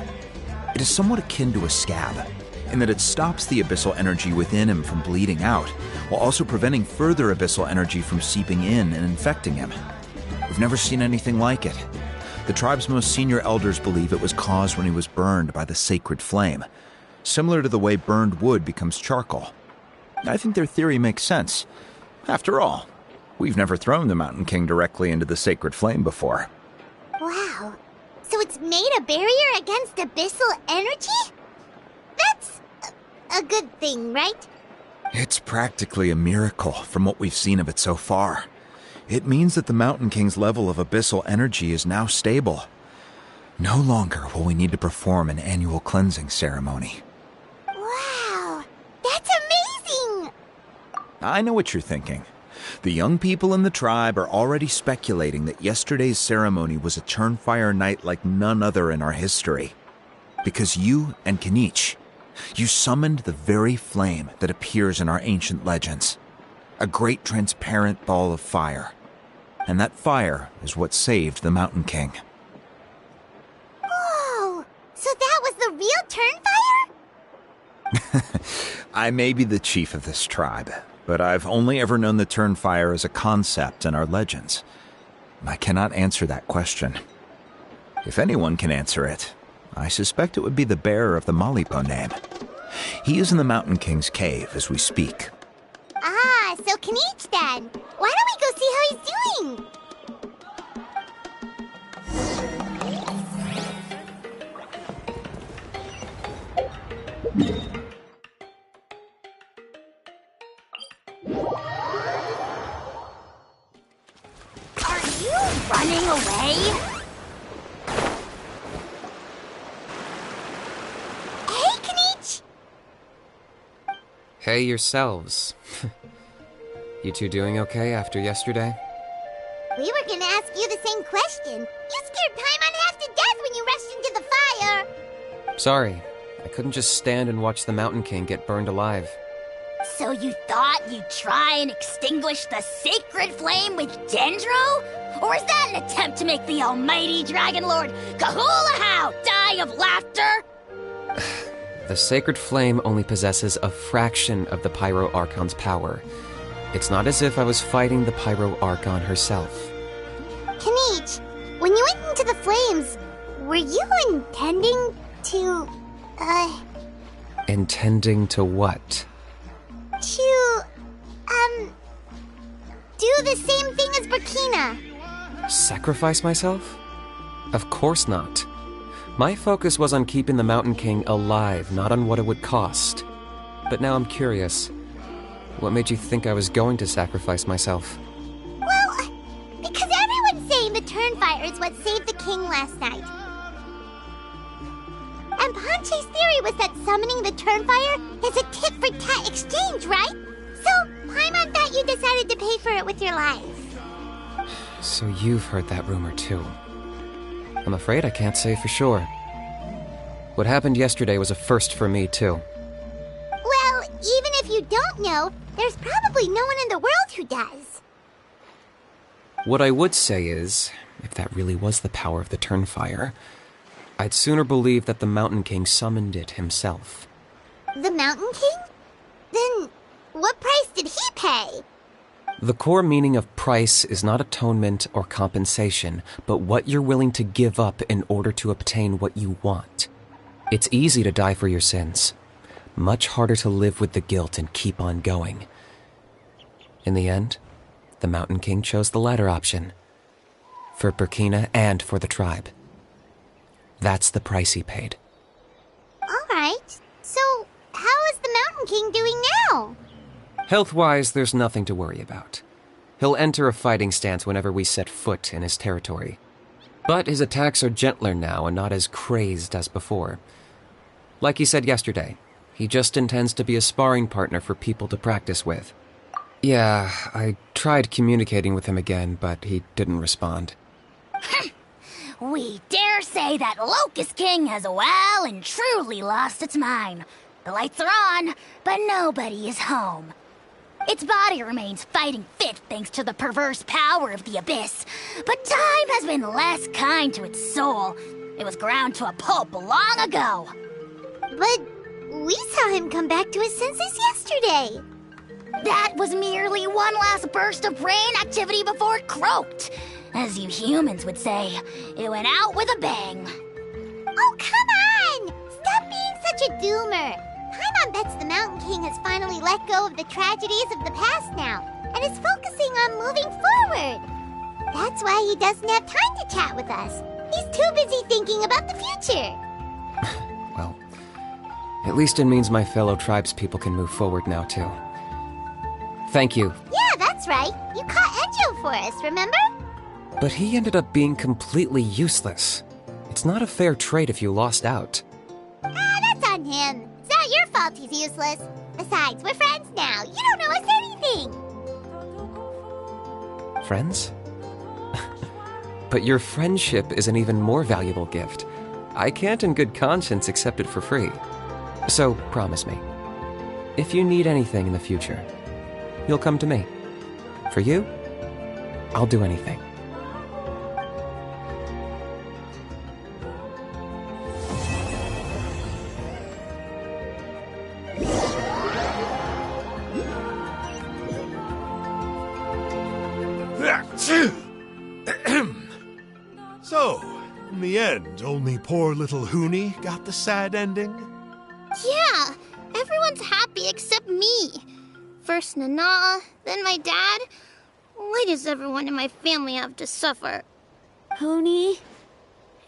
It is somewhat akin to a scab, in that it stops the abyssal energy within him from bleeding out, while also preventing further abyssal energy from seeping in and infecting him. We've never seen anything like it. The tribe's most senior elders believe it was caused when he was burned by the sacred flame, similar to the way burned wood becomes charcoal. I think their theory makes sense. After all, we've never thrown the Mountain King directly into the sacred flame before. Wow. So it's made a barrier against abyssal energy? That's a good thing, right? It's practically a miracle from what we've seen of it so far. It means that the Mountain King's level of abyssal energy is now stable. No longer will we need to perform an annual cleansing ceremony. Wow, that's amazing! I know what you're thinking. The young people in the tribe are already speculating that yesterday's ceremony was a Turnfire night like none other in our history. Because you and Kinich, you summoned the very flame that appears in our ancient legends. A great transparent ball of fire. And that fire is what saved the Mountain King. Whoa! So that was the real Turnfire? I may be the chief of this tribe, but I've only ever known the Turnfire as a concept in our legends. I cannot answer that question. If anyone can answer it, I suspect it would be the bearer of the Malipo name. He is in the Mountain King's cave as we speak. Ah, so Kinich then. Why don't we go see how he's doing? Are you running away? Hey, Kinich! Hey yourselves. You two doing okay after yesterday? We were gonna ask you the same question. You scared Paimon half to death when you rushed into the fire. Sorry, I couldn't just stand and watch the Mountain King get burned alive. So you thought you'd try and extinguish the sacred flame with Dendro? Or is that an attempt to make the almighty Dragon Lord Kahulahow die of laughter? The sacred flame only possesses a fraction of the Pyro Archon's power. It's not as if I was fighting the Pyro Archon herself. Kinich, when you went into the flames, were you intending to, Intending to what? do the same thing as Burkina? Sacrifice myself? Of course not. My focus was on keeping the Mountain King alive, not on what it would cost. But now I'm curious. What made you think I was going to sacrifice myself? Well, because everyone's saying the Turnfire is what saved the king last night. And Ponche's theory was that summoning the Turnfire is a tit-for-tat exchange, right? So, Paimon thought you decided to pay for it with your life. So you've heard that rumor too. I'm afraid I can't say for sure. What happened yesterday was a first for me too. Well, even if you don't know, there's probably no one in the world who does. What I would say is, if that really was the power of the Turnfire, I'd sooner believe that the Mountain King summoned it himself. The Mountain King? Then, what price did he pay? The core meaning of price is not atonement or compensation, but what you're willing to give up in order to obtain what you want. It's easy to die for your sins. Much harder to live with the guilt and keep on going. In the end, the Mountain King chose the latter option. For Burkina and for the tribe. That's the price he paid. Alright, so how is the Mountain King doing now? Health-wise, there's nothing to worry about. He'll enter a fighting stance whenever we set foot in his territory. But his attacks are gentler now and not as crazed as before. Like he said yesterday, he just intends to be a sparring partner for people to practice with. Yeah, I tried communicating with him again, but he didn't respond. We dare say that Locust King has well and truly lost its mind. The lights are on, but nobody is home. Its body remains fighting fit thanks to the perverse power of the Abyss, but time has been less kind to its soul. It was ground to a pulp long ago. But we saw him come back to his senses yesterday. That was merely one last burst of brain activity before it croaked. As you humans would say, it went out with a bang. Oh, come on! Stop being such a doomer. Paimon bets the Mountain King has finally let go of the tragedies of the past now, and is focusing on moving forward. That's why he doesn't have time to chat with us. He's too busy thinking about the future. Well, at least it means my fellow tribespeople can move forward now, too. Thank you. Yeah, that's right. You caught Enjo for us, remember? But he ended up being completely useless. It's not a fair trade if you lost out. That's on him. It's not your fault he's useless. Besides, we're friends now. You don't know us anything. Friends? But your friendship is an even more valuable gift. I can't in good conscience accept it for free. So, promise me, if you need anything in the future, you'll come to me. For you, I'll do anything. So, in the end, only poor little Huni got the sad ending? Yeah, everyone's happy except me. First Nana, then my dad. Why does everyone in my family have to suffer? Huni,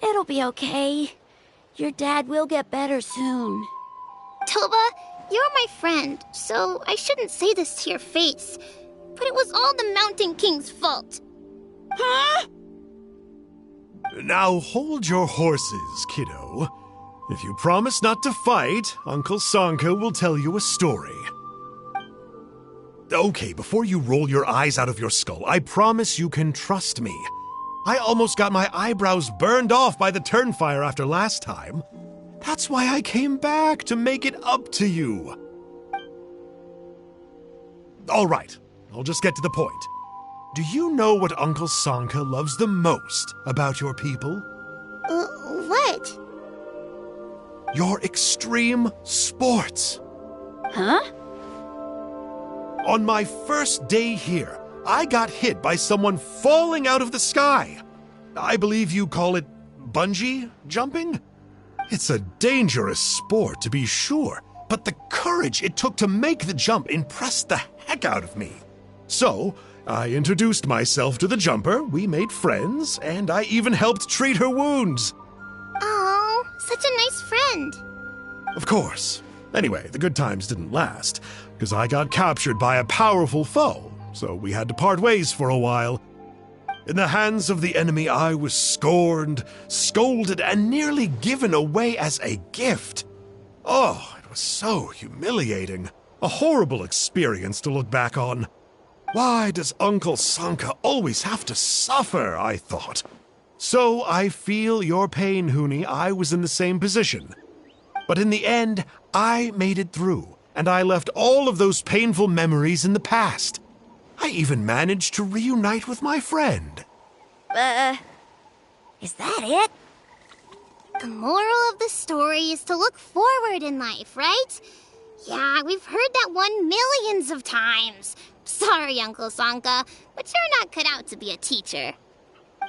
it'll be okay. Your dad will get better soon. Toba, you're my friend, so I shouldn't say this to your face. But it was all the Mountain King's fault. Huh? Now hold your horses, kiddo. If you promise not to fight, Uncle Sanka will tell you a story. Okay, before you roll your eyes out of your skull, I promise you can trust me. I almost got my eyebrows burned off by the turnfire after last time. That's why I came back, to make it up to you. All right, I'll just get to the point. Do you know what Uncle Sanka loves the most about your people? What? Your extreme sports. Huh? On my first day here, I got hit by someone falling out of the sky. I believe you call it bungee jumping? It's a dangerous sport, to be sure, but the courage it took to make the jump impressed the heck out of me. So, I introduced myself to the jumper, we made friends, and I even helped treat her wounds. Oh, such a nice friend. Of course. Anyway, the good times didn't last, because I got captured by a powerful foe, so we had to part ways for a while. In the hands of the enemy, I was scorned, scolded, and nearly given away as a gift. Oh, it was so humiliating. A horrible experience to look back on. Why does Uncle Sanka always have to suffer, I thought. So I feel your pain, Huni. I was in the same position. But in the end, I made it through, and I left all of those painful memories in the past. I even managed to reunite with my friend. Is that it? The moral of the story is to look forward in life, right? Yeah, we've heard that one millions of times. Sorry, Uncle Sanka, but you're not cut out to be a teacher.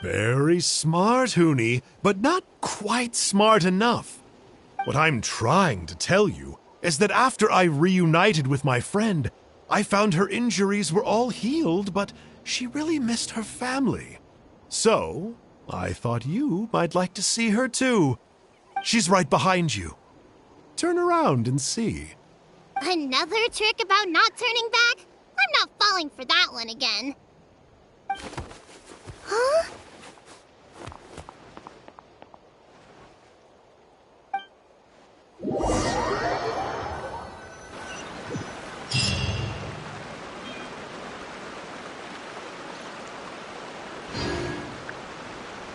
Very smart, Huni, but not quite smart enough. What I'm trying to tell you is that after I reunited with my friend, I found her injuries were all healed, but she really missed her family. So, I thought you might like to see her too. She's right behind you. Turn around and see. Another trick about not turning back? I'm not falling for that one again. Huh?